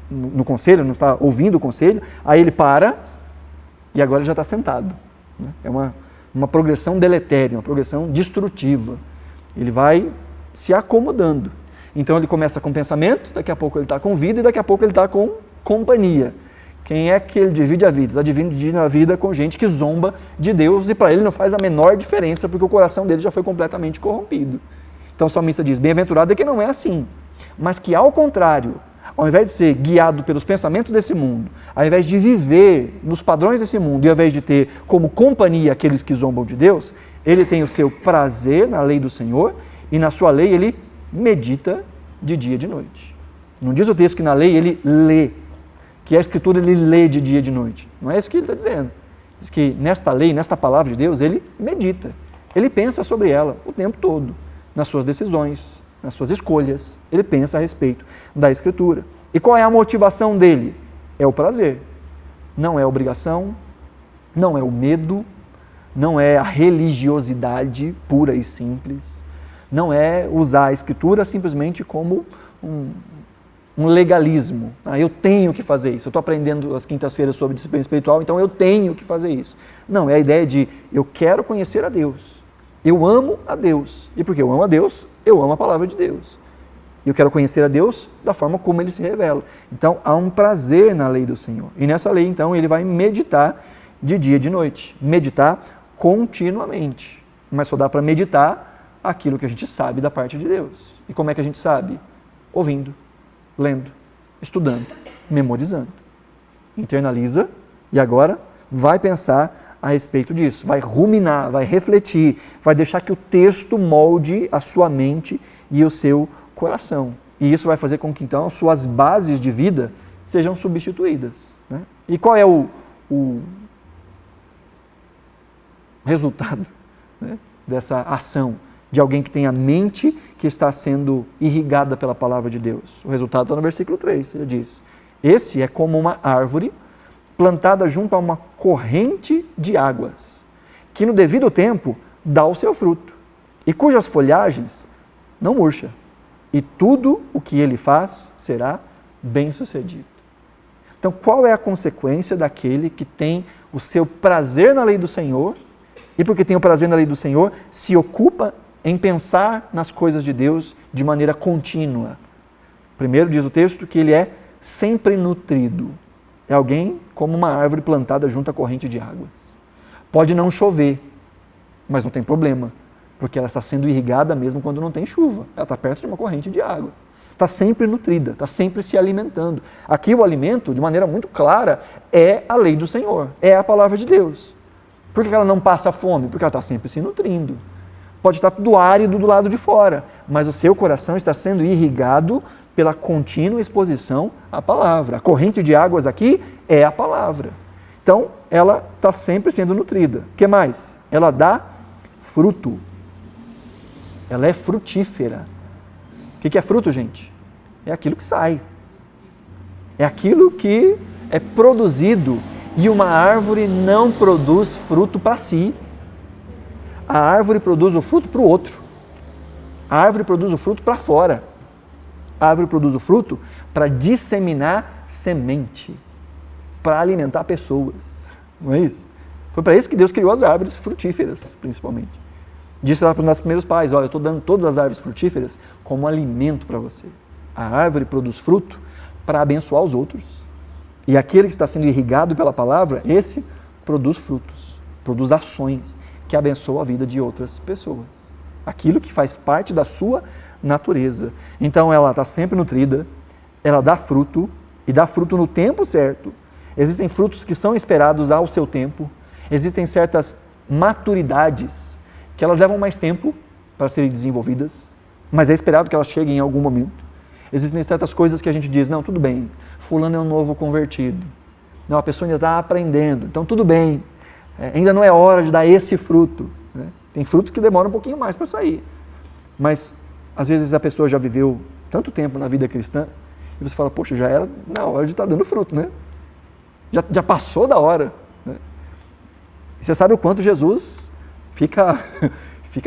no conselho, não está ouvindo o conselho, aí ele para e agora ele já está sentado. É uma progressão deletéria, uma progressão destrutiva. Ele vai se acomodando. Então ele começa com pensamento, daqui a pouco ele está com vida e daqui a pouco ele está com companhia. Quem é que ele divide a vida? Está dividindo a vida com gente que zomba de Deus e para ele não faz a menor diferença porque o coração dele já foi completamente corrompido. Então o salmista diz, bem-aventurado é que não é assim, mas que ao contrário, ao invés de ser guiado pelos pensamentos desse mundo, ao invés de viver nos padrões desse mundo e ao invés de ter como companhia aqueles que zombam de Deus, ele tem o seu prazer na lei do Senhor e na sua lei ele medita de dia e de noite. Não diz o texto que na lei ele lê, que a Escritura ele lê de dia e de noite. Não é isso que ele está dizendo. Diz que nesta lei, nesta palavra de Deus, ele medita. Ele pensa sobre ela o tempo todo, nas suas decisões, nas suas escolhas. Ele pensa a respeito da Escritura. E qual é a motivação dele? É o prazer. Não é a obrigação, não é o medo, não é a religiosidade pura e simples. Não é usar a Escritura simplesmente como um legalismo. Eu tenho que fazer isso. Eu estou aprendendo às quintas-feiras sobre disciplina espiritual, então eu tenho que fazer isso. Não, é a ideia de eu quero conhecer a Deus. Eu amo a Deus. E porque eu amo a Deus, eu amo a palavra de Deus. E eu quero conhecer a Deus da forma como Ele se revela. Então, há um prazer na lei do Senhor. E nessa lei, então, ele vai meditar de dia e de noite. Meditar continuamente. Mas só dá para meditar aquilo que a gente sabe da parte de Deus. E como é que a gente sabe? Ouvindo, lendo, estudando, memorizando. Internaliza e agora vai pensar a respeito disso. Vai ruminar, vai refletir, vai deixar que o texto molde a sua mente e o seu coração. E isso vai fazer com que, então, suas bases de vida sejam substituídas. Né? E qual é o resultado, né, dessa ação de alguém que tem a mente que está sendo irrigada pela palavra de Deus? O resultado está no versículo 3, ele diz: esse é como uma árvore plantada junto a uma corrente de águas, que no devido tempo dá o seu fruto, e cujas folhagens não murcha, e tudo o que ele faz será bem-sucedido. Então, qual é a consequência daquele que tem o seu prazer na lei do Senhor, e porque tem o prazer na lei do Senhor, se ocupa em pensar nas coisas de Deus de maneira contínua? Primeiro diz o texto que ele é sempre nutrido. É alguém como uma árvore plantada junto à corrente de águas. Pode não chover, mas não tem problema, porque ela está sendo irrigada mesmo quando não tem chuva. Ela está perto de uma corrente de água. Está sempre nutrida, está sempre se alimentando. Aqui o alimento, de maneira muito clara, é a lei do Senhor, é a palavra de Deus. Por que ela não passa fome? Porque ela está sempre se nutrindo. Pode estar tudo árido do lado de fora, mas o seu coração está sendo irrigado pela contínua exposição à palavra. A corrente de águas aqui é a palavra. Então, ela está sempre sendo nutrida. O que mais? Ela dá fruto. Ela é frutífera. O que é fruto, gente? É aquilo que sai. É aquilo que é produzido. E uma árvore não produz fruto para si. A árvore produz o fruto para o outro. A árvore produz o fruto para fora. A árvore produz o fruto para disseminar semente, para alimentar pessoas. Não é isso? Foi para isso que Deus criou as árvores frutíferas, principalmente. Disse lá para os nossos primeiros pais: olha, eu estou dando todas as árvores frutíferas como alimento para você. A árvore produz fruto para abençoar os outros. E aquele que está sendo irrigado pela palavra, esse produz frutos, produz ações que abençoam a vida de outras pessoas. Aquilo que faz parte da sua natureza. Então ela está sempre nutrida, ela dá fruto, e dá fruto no tempo certo. Existem frutos que são esperados ao seu tempo, existem certas maturidades que elas levam mais tempo para serem desenvolvidas, mas é esperado que elas cheguem em algum momento. Existem certas coisas que a gente diz: não, tudo bem, fulano é um novo convertido, não, a pessoa ainda está aprendendo, então tudo bem, ainda não é hora de dar esse fruto. Né? Tem frutos que demoram um pouquinho mais para sair, mas às vezes a pessoa já viveu tanto tempo na vida cristã e você fala: poxa, já era na hora de estar dando fruto, né? Já passou da hora. Né? E você sabe o quanto Jesus fica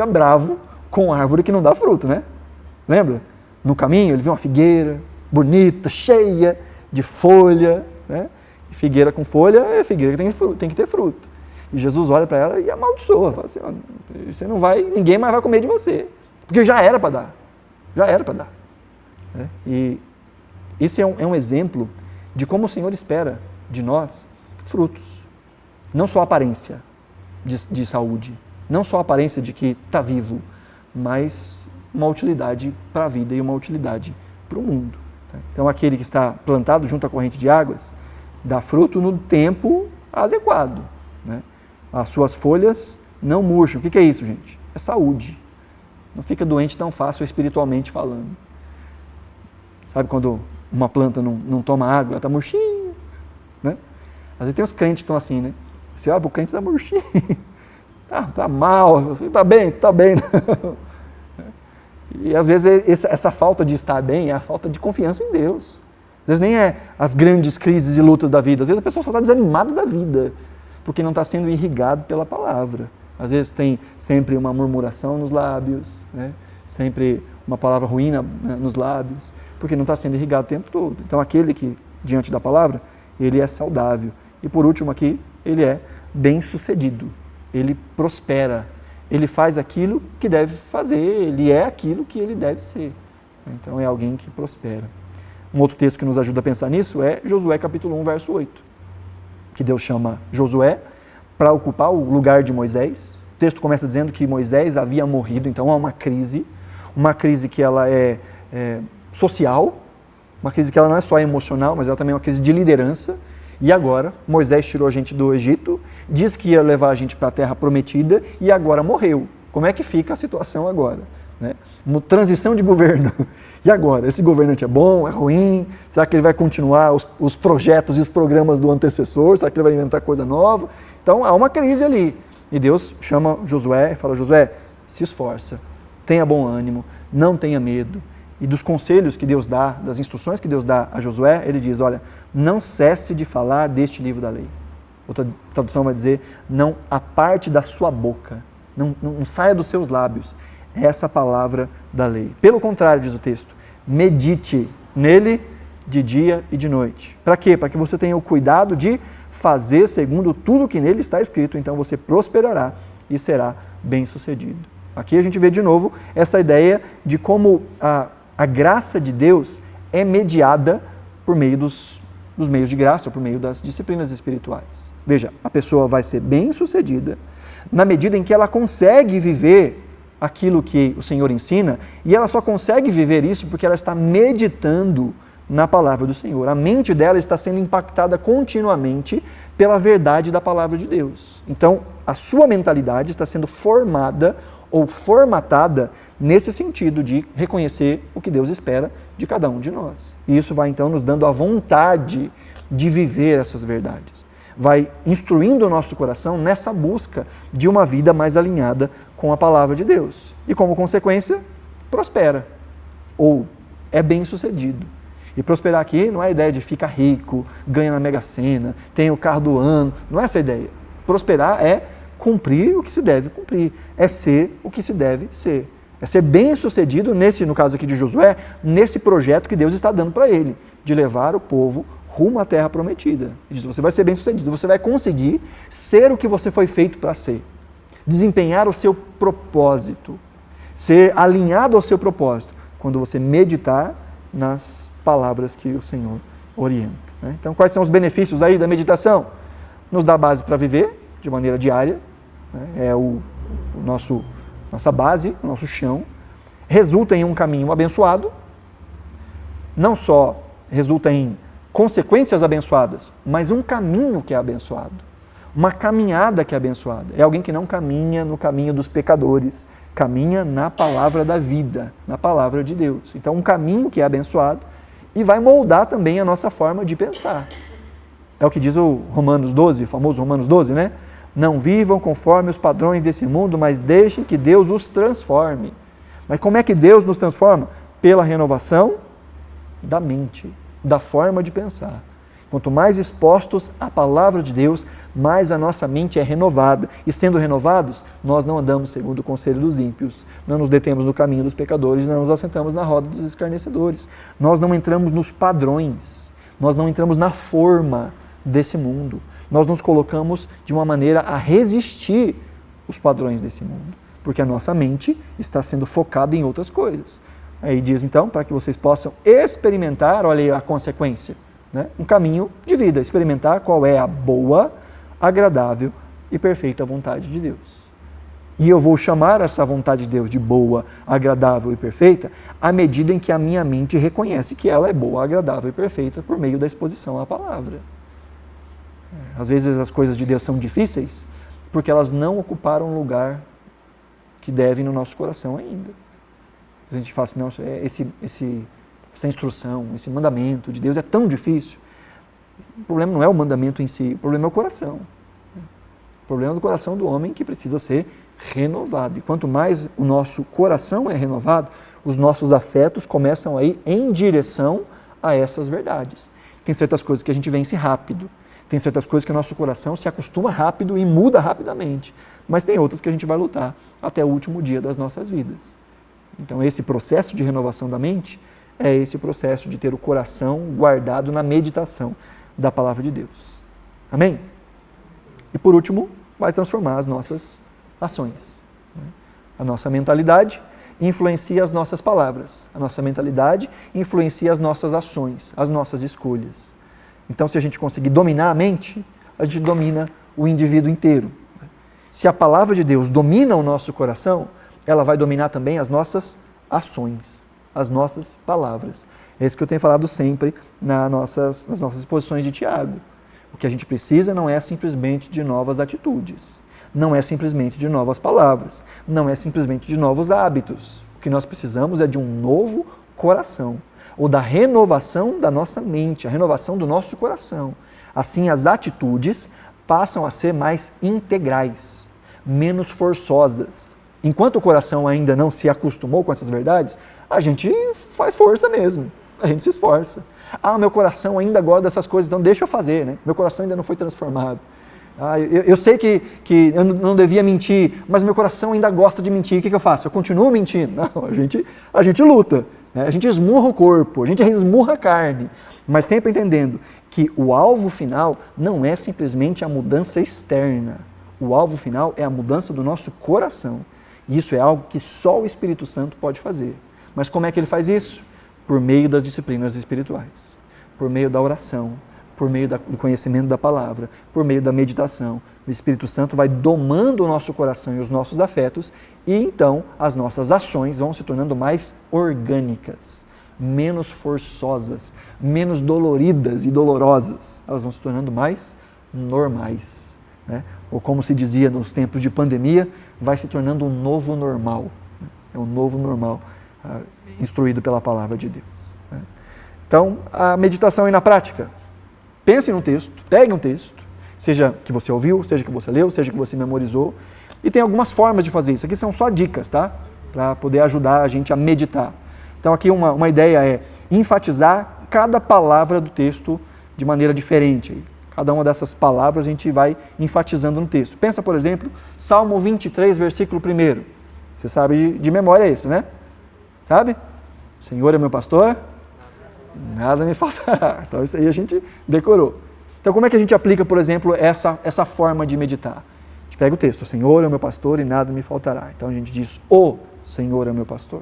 bravo com a árvore que não dá fruto, né? Lembra? No caminho ele viu uma figueira bonita, cheia de folha, né? E figueira com folha é figueira que tem que ter fruto. E Jesus olha para ela e amaldiçoa, fala assim: ó, você não vai, ninguém mais vai comer de você, porque já era para dar. Já era para dar. Né? E esse é um exemplo de como o Senhor espera de nós frutos. Não só aparência de saúde, não só aparência de que está vivo, mas uma utilidade para a vida e uma utilidade para o mundo. Então aquele que está plantado junto à corrente de águas dá fruto no tempo adequado. Né? As suas folhas não murcham. O que é isso, gente? É saúde. Não fica doente tão fácil espiritualmente falando. Sabe quando uma planta não toma água, ela está murchinha? Né? Às vezes tem os crentes que estão assim, né? Você olha para o crente, está murchinho. Tá mal, você está bem? Está bem. Não. E às vezes essa falta de estar bem é a falta de confiança em Deus. Às vezes nem é as grandes crises e lutas da vida. Às vezes a pessoa só está desanimada da vida, porque não está sendo irrigado pela palavra. Às vezes tem sempre uma murmuração nos lábios, né? sempre uma palavra ruim nos lábios, porque não está sendo irrigado o tempo todo. Então aquele que, diante da palavra, ele é saudável. E por último aqui, ele é bem-sucedido, ele prospera, ele faz aquilo que deve fazer, ele é aquilo que ele deve ser. Então é alguém que prospera. Um outro texto que nos ajuda a pensar nisso é Josué capítulo 1, verso 8, que Deus chama Josué para ocupar o lugar de Moisés. O texto começa dizendo que Moisés havia morrido, então há uma crise que ela é social, uma crise que ela não é só emocional, mas ela também é uma crise de liderança. E agora, Moisés tirou a gente do Egito, disse que ia levar a gente para a terra prometida e agora morreu. Como é que fica a situação agora? Né? Uma transição de governo. E agora? Esse governante é bom, é ruim? Será que ele vai continuar os projetos e os programas do antecessor? Será que ele vai inventar coisa nova? Então, há uma crise ali. E Deus chama Josué e fala, Josué, se esforça, tenha bom ânimo, não tenha medo. E dos conselhos que Deus dá, das instruções que Deus dá a Josué, ele diz, olha, não cesse de falar deste livro da lei. Outra tradução vai dizer, não aparte da sua boca, não saia dos seus lábios essa palavra da lei. Pelo contrário, diz o texto, medite nele de dia e de noite. Para quê? Para que você tenha o cuidado de fazer segundo tudo que nele está escrito, então você prosperará e será bem-sucedido. Aqui a gente vê de novo essa ideia de como a graça de Deus é mediada por meio dos meios de graça, por meio das disciplinas espirituais. Veja, a pessoa vai ser bem-sucedida na medida em que ela consegue viver aquilo que o Senhor ensina, e ela só consegue viver isso porque ela está meditando na palavra do Senhor. A mente dela está sendo impactada continuamente pela verdade da palavra de Deus. Então, a sua mentalidade está sendo formada ou formatada nesse sentido de reconhecer o que Deus espera de cada um de nós. E isso vai então nos dando a vontade de viver essas verdades. Vai instruindo o nosso coração nessa busca de uma vida mais alinhada com a palavra de Deus. E como consequência, prospera ou é bem-sucedido. E prosperar aqui não é a ideia de ficar rico, ganha na Mega Sena, tem o carro do ano, não é essa a ideia. Prosperar é cumprir o que se deve cumprir, é ser o que se deve ser. É ser bem-sucedido, no caso aqui de Josué, nesse projeto que Deus está dando para ele, de levar o povo rumo à terra prometida. Ele diz, você vai ser bem-sucedido, você vai conseguir ser o que você foi feito para ser, desempenhar o seu propósito, ser alinhado ao seu propósito, quando você meditar nas palavras que o Senhor orienta. Né? Então, quais são os benefícios aí da meditação? Nos dá base para viver de maneira diária, né? É nossa base, o nosso chão, resulta em um caminho abençoado, não só resulta em consequências abençoadas, mas um caminho que é abençoado, uma caminhada que é abençoada. É alguém que não caminha no caminho dos pecadores, caminha na palavra da vida, na palavra de Deus. Então, um caminho que é abençoado e vai moldar também a nossa forma de pensar. É o que diz o Romanos 12, o famoso Romanos 12, né? Não vivam conforme os padrões desse mundo, mas deixem que Deus os transforme. Mas como é que Deus nos transforma? Pela renovação da mente, da forma de pensar. Quanto mais expostos à palavra de Deus, mais a nossa mente é renovada. E sendo renovados, nós não andamos segundo o conselho dos ímpios, não nos detemos no caminho dos pecadores, não nos assentamos na roda dos escarnecedores. Nós não entramos nos padrões, nós não entramos na forma desse mundo. Nós nos colocamos de uma maneira a resistir os padrões desse mundo, porque a nossa mente está sendo focada em outras coisas. Aí diz então, para que vocês possam experimentar, olha aí a consequência, né? Um caminho de vida, experimentar qual é a boa, agradável e perfeita vontade de Deus. E eu vou chamar essa vontade de Deus de boa, agradável e perfeita à medida em que a minha mente reconhece que ela é boa, agradável e perfeita por meio da exposição à palavra. Às vezes as coisas de Deus são difíceis porque elas não ocuparam o lugar que devem no nosso coração ainda. A gente fala assim, não, essa instrução, esse mandamento de Deus é tão difícil. O problema não é o mandamento em si, o problema é o coração. O problema é do coração do homem que precisa ser renovado. E quanto mais o nosso coração é renovado, os nossos afetos começam a ir em direção a essas verdades. Tem certas coisas que a gente vence rápido, tem certas coisas que o nosso coração se acostuma rápido e muda rapidamente, mas tem outras que a gente vai lutar até o último dia das nossas vidas. Então, esse processo de renovação da mente é esse processo de ter o coração guardado na meditação da palavra de Deus. Amém? E por último, vai transformar as nossas ações. A nossa mentalidade influencia as nossas palavras. A nossa mentalidade influencia as nossas ações, as nossas escolhas. Então, se a gente conseguir dominar a mente, a gente domina o indivíduo inteiro. Se a palavra de Deus domina o nosso coração, ela vai dominar também as nossas ações, as nossas palavras. É isso que eu tenho falado sempre nas nossas exposições de Tiago. O que a gente precisa não é simplesmente de novas atitudes, não é simplesmente de novas palavras, não é simplesmente de novos hábitos. O que nós precisamos é de um novo coração, ou da renovação da nossa mente, a renovação do nosso coração. Assim, as atitudes passam a ser mais integrais, menos forçosas. Enquanto o coração ainda não se acostumou com essas verdades, a gente faz força mesmo, a gente se esforça. Meu coração ainda gosta dessas coisas, então deixa eu fazer, né? Meu coração ainda não foi transformado. Eu sei que eu não devia mentir, mas meu coração ainda gosta de mentir, o que eu faço? Eu continuo mentindo? Não, a gente luta, né? A gente esmurra o corpo, a gente esmurra a carne, mas sempre entendendo que o alvo final não é simplesmente a mudança externa, o alvo final é a mudança do nosso coração. E isso é algo que só o Espírito Santo pode fazer. Mas como é que ele faz isso? Por meio das disciplinas espirituais, por meio da oração, por meio do conhecimento da palavra, por meio da meditação. O Espírito Santo vai domando o nosso coração e os nossos afetos e então as nossas ações vão se tornando mais orgânicas, menos forçosas, menos doloridas e dolorosas. Elas vão se tornando mais normais, né? Ou como se dizia nos tempos de pandemia, vai se tornando um novo normal. É um novo normal, instruído pela palavra de Deus. Então, a meditação aí na prática. Pense num texto, pegue um texto, seja que você ouviu, seja que você leu, seja que você memorizou, e tem algumas formas de fazer isso. Aqui são só dicas, tá? Para poder ajudar a gente a meditar. Então, aqui uma ideia é enfatizar cada palavra do texto de maneira diferente. Cada uma dessas palavras a gente vai enfatizando no texto. Pensa, por exemplo, Salmo 23, versículo 1. Você sabe de memória isso, né? Sabe? O Senhor é meu pastor, nada me faltará. Então isso aí a gente decorou. Então como é que a gente aplica, por exemplo, essa forma de meditar? A gente pega o texto, o Senhor é o meu pastor e nada me faltará. Então a gente diz, o Senhor é o meu pastor.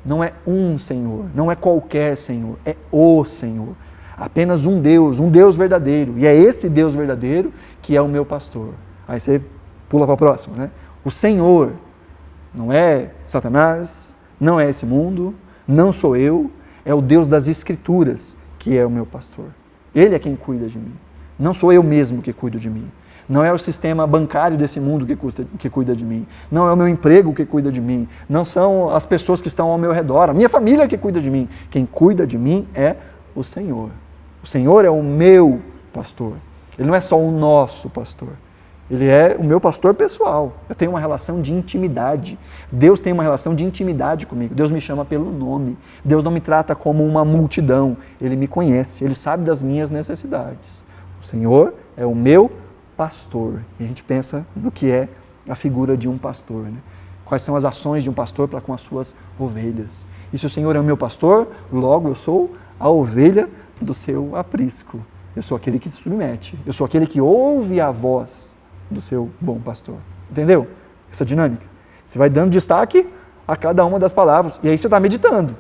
Não é um Senhor, não é qualquer Senhor, é o Senhor. Apenas um Deus verdadeiro. E é esse Deus verdadeiro que é o meu pastor. Aí você pula para o próximo, né? O Senhor não é Satanás, não é esse mundo, não sou eu, é o Deus das Escrituras que é o meu pastor. Ele é quem cuida de mim. Não sou eu mesmo que cuido de mim. Não é o sistema bancário desse mundo que cuida de mim. Não é o meu emprego que cuida de mim. Não são as pessoas que estão ao meu redor. A minha família que cuida de mim. Quem cuida de mim é o Senhor. O Senhor é o meu pastor. Ele não é só o nosso pastor. Ele é o meu pastor pessoal. Eu tenho uma relação de intimidade. Deus tem uma relação de intimidade comigo. Deus me chama pelo nome. Deus não me trata como uma multidão. Ele me conhece. Ele sabe das minhas necessidades. O Senhor é o meu pastor. E a gente pensa no que é a figura de um pastor, né? Quais são as ações de um pastor para com as suas ovelhas. E se o Senhor é o meu pastor, logo eu sou a ovelha do seu aprisco. Eu sou aquele que se submete. Eu sou aquele que ouve a voz do seu bom pastor. Entendeu? Essa dinâmica. Você vai dando destaque a cada uma das palavras. E aí você está meditando.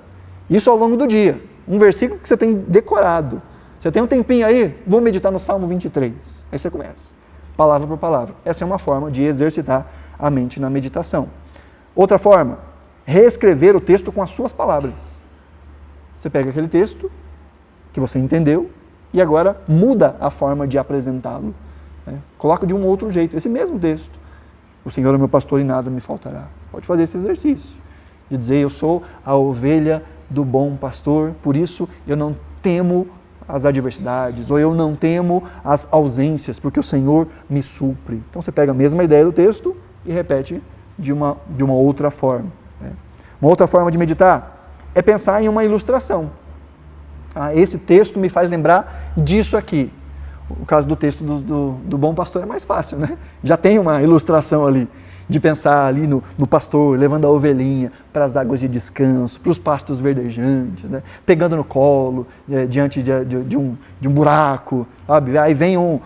Isso ao longo do dia. Um versículo que você tem decorado. Você tem um tempinho aí, vou meditar no Salmo 23. Aí você começa. Palavra por palavra. Essa é uma forma de exercitar a mente na meditação. Outra forma, reescrever o texto com as suas palavras. Você pega aquele texto que você entendeu e agora muda a forma de apresentá-lo. Né? Coloca de um outro jeito, esse mesmo texto. O Senhor é meu pastor e nada me faltará. Pode fazer esse exercício de dizer, eu sou a ovelha do bom pastor, por isso eu não temo as adversidades, ou eu não temo as ausências, porque o Senhor me supre. Então você pega a mesma ideia do texto e repete de uma outra forma. Né? Uma outra forma de meditar é pensar em uma ilustração. Esse texto me faz lembrar disso aqui. O caso do texto do bom pastor é mais fácil, né? Já tem uma ilustração ali. de pensar ali no pastor levando a ovelhinha para as águas de descanso, para os pastos verdejantes, né? Pegando no colo, diante de um buraco, sabe? Aí vem um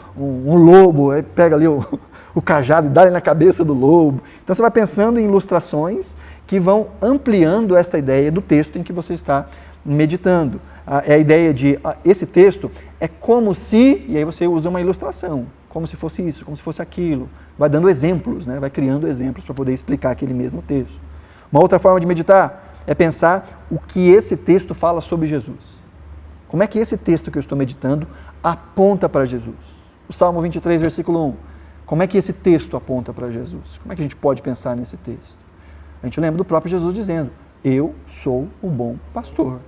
lobo, aí pega ali o cajado e dá ele na cabeça do lobo. Então você vai pensando em ilustrações que vão ampliando esta ideia do texto em que você está meditando. É a ideia de esse texto é como se, e aí você usa uma ilustração, como se fosse isso, como se fosse aquilo. Vai dando exemplos, né? Vai criando exemplos para poder explicar aquele mesmo texto. Uma outra forma de meditar é pensar o que esse texto fala sobre Jesus. Como é que esse texto que eu estou meditando aponta para Jesus? O Salmo 23, versículo 1. Como é que esse texto aponta para Jesus? Como é que a gente pode pensar nesse texto? A gente lembra do próprio Jesus dizendo, eu sou o bom pastor.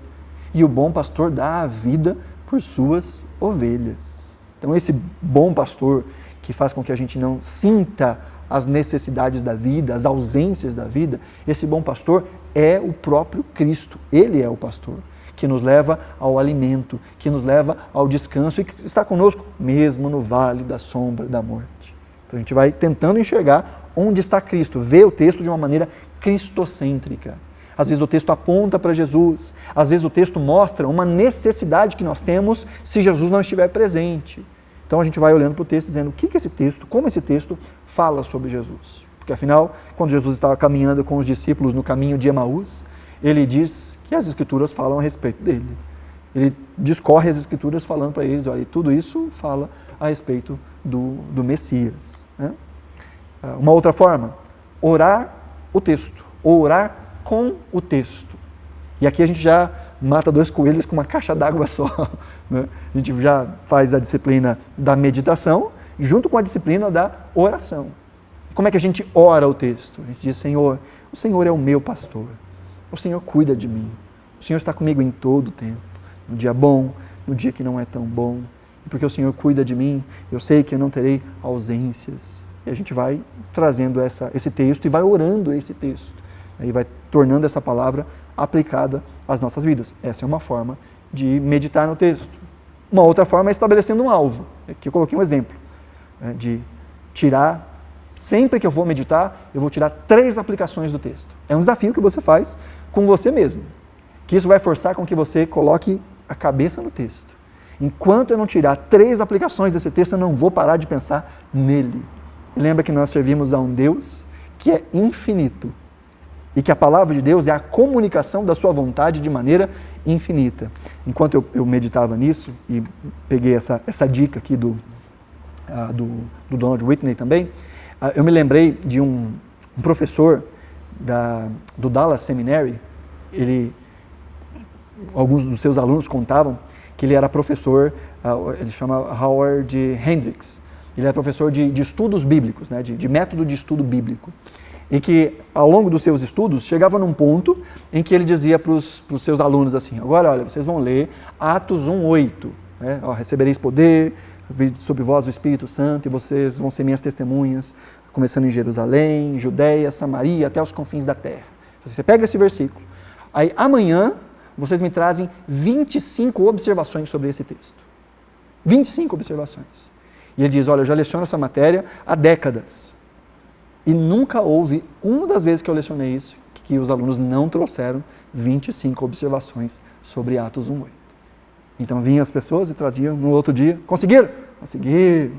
E o bom pastor dá a vida por suas ovelhas. Então esse bom pastor que faz com que a gente não sinta as necessidades da vida, as ausências da vida, esse bom pastor é o próprio Cristo. Ele é o pastor que nos leva ao alimento, que nos leva ao descanso e que está conosco mesmo no vale da sombra da morte. Então a gente vai tentando enxergar onde está Cristo, ver o texto de uma maneira cristocêntrica. Às vezes o texto aponta para Jesus, às vezes o texto mostra uma necessidade que nós temos se Jesus não estiver presente. Então a gente vai olhando para o texto dizendo o que esse texto, como esse texto fala sobre Jesus. Porque afinal, quando Jesus estava caminhando com os discípulos no caminho de Emaús, ele diz que as Escrituras falam a respeito dele. Ele discorre as Escrituras falando para eles, olha, tudo isso fala a respeito do Messias. Né? Uma outra forma, orar o texto, ou orar com o texto. E aqui a gente já mata dois coelhos com uma caixa d'água só. Né? A gente já faz a disciplina da meditação junto com a disciplina da oração. Como é que a gente ora o texto? A gente diz, Senhor, o Senhor é o meu pastor. O Senhor cuida de mim. O Senhor está comigo em todo o tempo. No dia bom, no dia que não é tão bom. E porque o Senhor cuida de mim, eu sei que eu não terei ausências. E a gente vai trazendo esse texto e vai orando esse texto. Aí vai tornando essa palavra aplicada às nossas vidas. Essa é uma forma de meditar no texto. Uma outra forma é estabelecendo um alvo. Aqui eu coloquei um exemplo, né, de tirar, sempre que eu vou meditar, eu vou tirar 3 aplicações do texto. É um desafio que você faz com você mesmo, que isso vai forçar com que você coloque a cabeça no texto. Enquanto eu não tirar 3 aplicações desse texto, eu não vou parar de pensar nele. E lembra que nós servimos a um Deus que é infinito, e que a palavra de Deus é a comunicação da sua vontade de maneira infinita. Enquanto eu meditava nisso, e peguei essa dica aqui do Donald Whitney também, eu me lembrei de um professor do Dallas Seminary. Alguns dos seus alunos contavam que ele era professor, ele chama Howard Hendricks. Ele era professor de estudos bíblicos, né, de método de estudo bíblico. E que, ao longo dos seus estudos, chegava num ponto em que ele dizia para os seus alunos assim, agora, olha, vocês vão ler Atos 1:8, né? Recebereis poder sobre vós o Espírito Santo e vocês vão ser minhas testemunhas, começando em Jerusalém, Judeia, Samaria, até os confins da terra. Você pega esse versículo, aí amanhã vocês me trazem 25 observações sobre esse texto. 25 observações. E ele diz, olha, eu já leciono essa matéria há décadas. E nunca houve, uma das vezes que eu lecionei isso, que os alunos não trouxeram 25 observações sobre Atos 1:8. Então vinham as pessoas e traziam no outro dia, conseguiram? Conseguiram.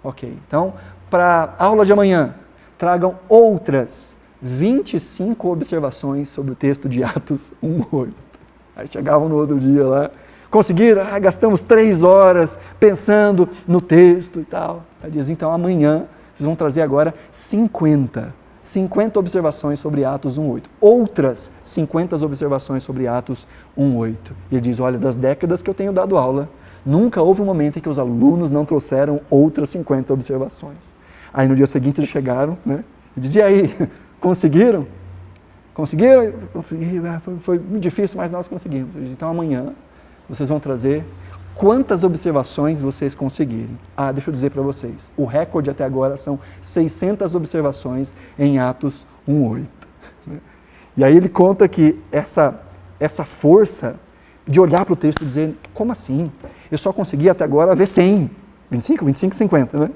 Ok. Então, para a aula de amanhã, tragam outras 25 observações sobre o texto de Atos 1:8. Aí chegavam no outro dia lá, conseguiram? Gastamos 3 horas pensando no texto e tal. Aí diz, então amanhã, vocês vão trazer agora 50 observações sobre Atos 1:8. Outras 50 observações sobre Atos 1:8. E ele diz, olha, das décadas que eu tenho dado aula, nunca houve um momento em que os alunos não trouxeram outras 50 observações. Aí no dia seguinte eles chegaram, né? E diz, e aí, conseguiram? Conseguiram? Conseguiram. Foi muito difícil, mas nós conseguimos. Ele diz, então amanhã vocês vão trazer quantas observações vocês conseguirem. Deixa eu dizer para vocês, o recorde até agora são 600 observações em Atos 1:8. E aí ele conta que essa força de olhar para o texto e dizer, como assim? Eu só consegui até agora ver 100, 25, 50, né?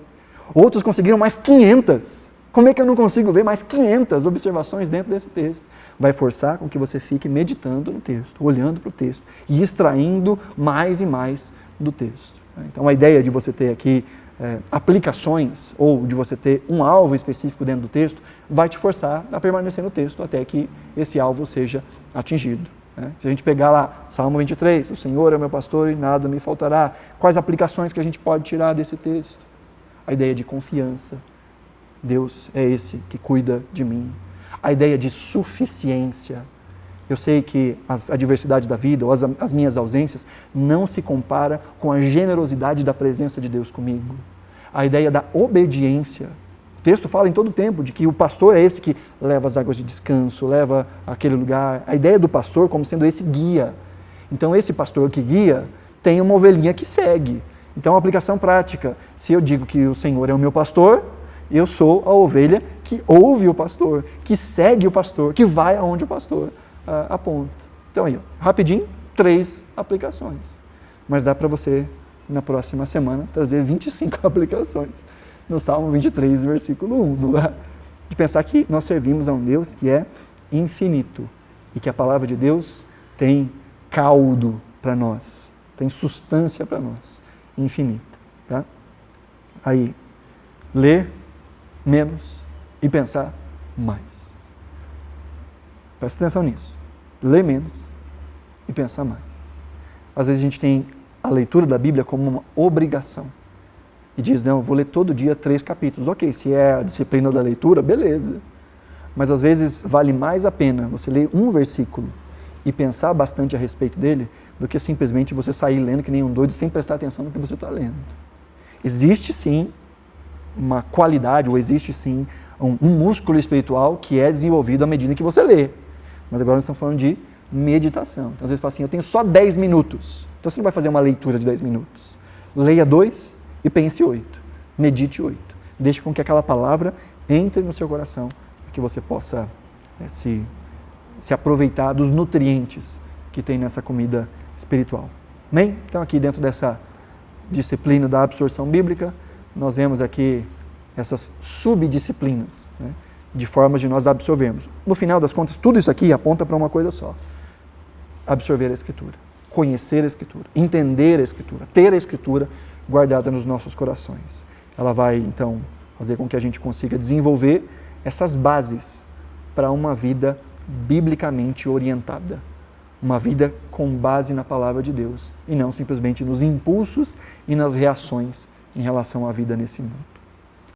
Outros conseguiram mais 500. Como é que eu não consigo ver mais 500 observações dentro desse texto? Vai forçar com que você fique meditando no texto, olhando para o texto e extraindo mais e mais do texto. Então, a ideia de você ter aqui aplicações ou de você ter um alvo específico dentro do texto vai te forçar a permanecer no texto até que esse alvo seja atingido. Se a gente pegar lá, Salmo 23, o Senhor é o meu pastor e nada me faltará. Quais aplicações que a gente pode tirar desse texto? A ideia de confiança. Deus é esse que cuida de mim. A ideia de suficiência. Eu sei que as adversidades da vida ou as minhas ausências não se compara com a generosidade da presença de Deus comigo. A ideia da obediência. O texto fala em todo o tempo de que o pastor é esse que leva as águas de descanso, leva aquele lugar. A ideia do pastor como sendo esse guia. Então esse pastor que guia tem uma ovelhinha que segue. Então, aplicação prática. Se eu digo que o Senhor é o meu pastor, eu sou a ovelha que ouve o pastor, que segue o pastor, que vai aonde o pastor aponta. Então aí, rapidinho, 3 aplicações. Mas dá para você, na próxima semana, trazer 25 aplicações. No Salmo 23, versículo 1. De pensar que nós servimos a um Deus que é infinito e que a palavra de Deus tem caldo para nós, tem substância para nós, infinita. Tá? Aí, ler menos e pensar mais. Presta atenção nisso. Ler menos e pensar mais. Às vezes a gente tem a leitura da Bíblia como uma obrigação. E diz, não, eu vou ler todo dia 3 capítulos. Ok, se é a disciplina da leitura, beleza. Mas às vezes vale mais a pena você ler um versículo e pensar bastante a respeito dele do que simplesmente você sair lendo que nem um doido sem prestar atenção no que você está lendo. Existe sim uma qualidade, ou existe sim um músculo espiritual que é desenvolvido à medida que você lê. Mas agora nós estamos falando de meditação. Então às vezes fala assim, eu tenho só 10 minutos. Então você não vai fazer uma leitura de 10 minutos. Leia 2 e pense 8. Medite 8. Deixe com que aquela palavra entre no seu coração, para que você possa se aproveitar dos nutrientes que tem nessa comida espiritual. Amém? Então aqui dentro dessa disciplina da absorção bíblica, nós vemos aqui essas subdisciplinas, né, de formas de nós absorvermos. No final das contas, tudo isso aqui aponta para uma coisa só. Absorver a Escritura, conhecer a Escritura, entender a Escritura, ter a Escritura guardada nos nossos corações. Ela vai, então, fazer com que a gente consiga desenvolver essas bases para uma vida biblicamente orientada. Uma vida com base na Palavra de Deus e não simplesmente nos impulsos e nas reações em relação à vida nesse mundo.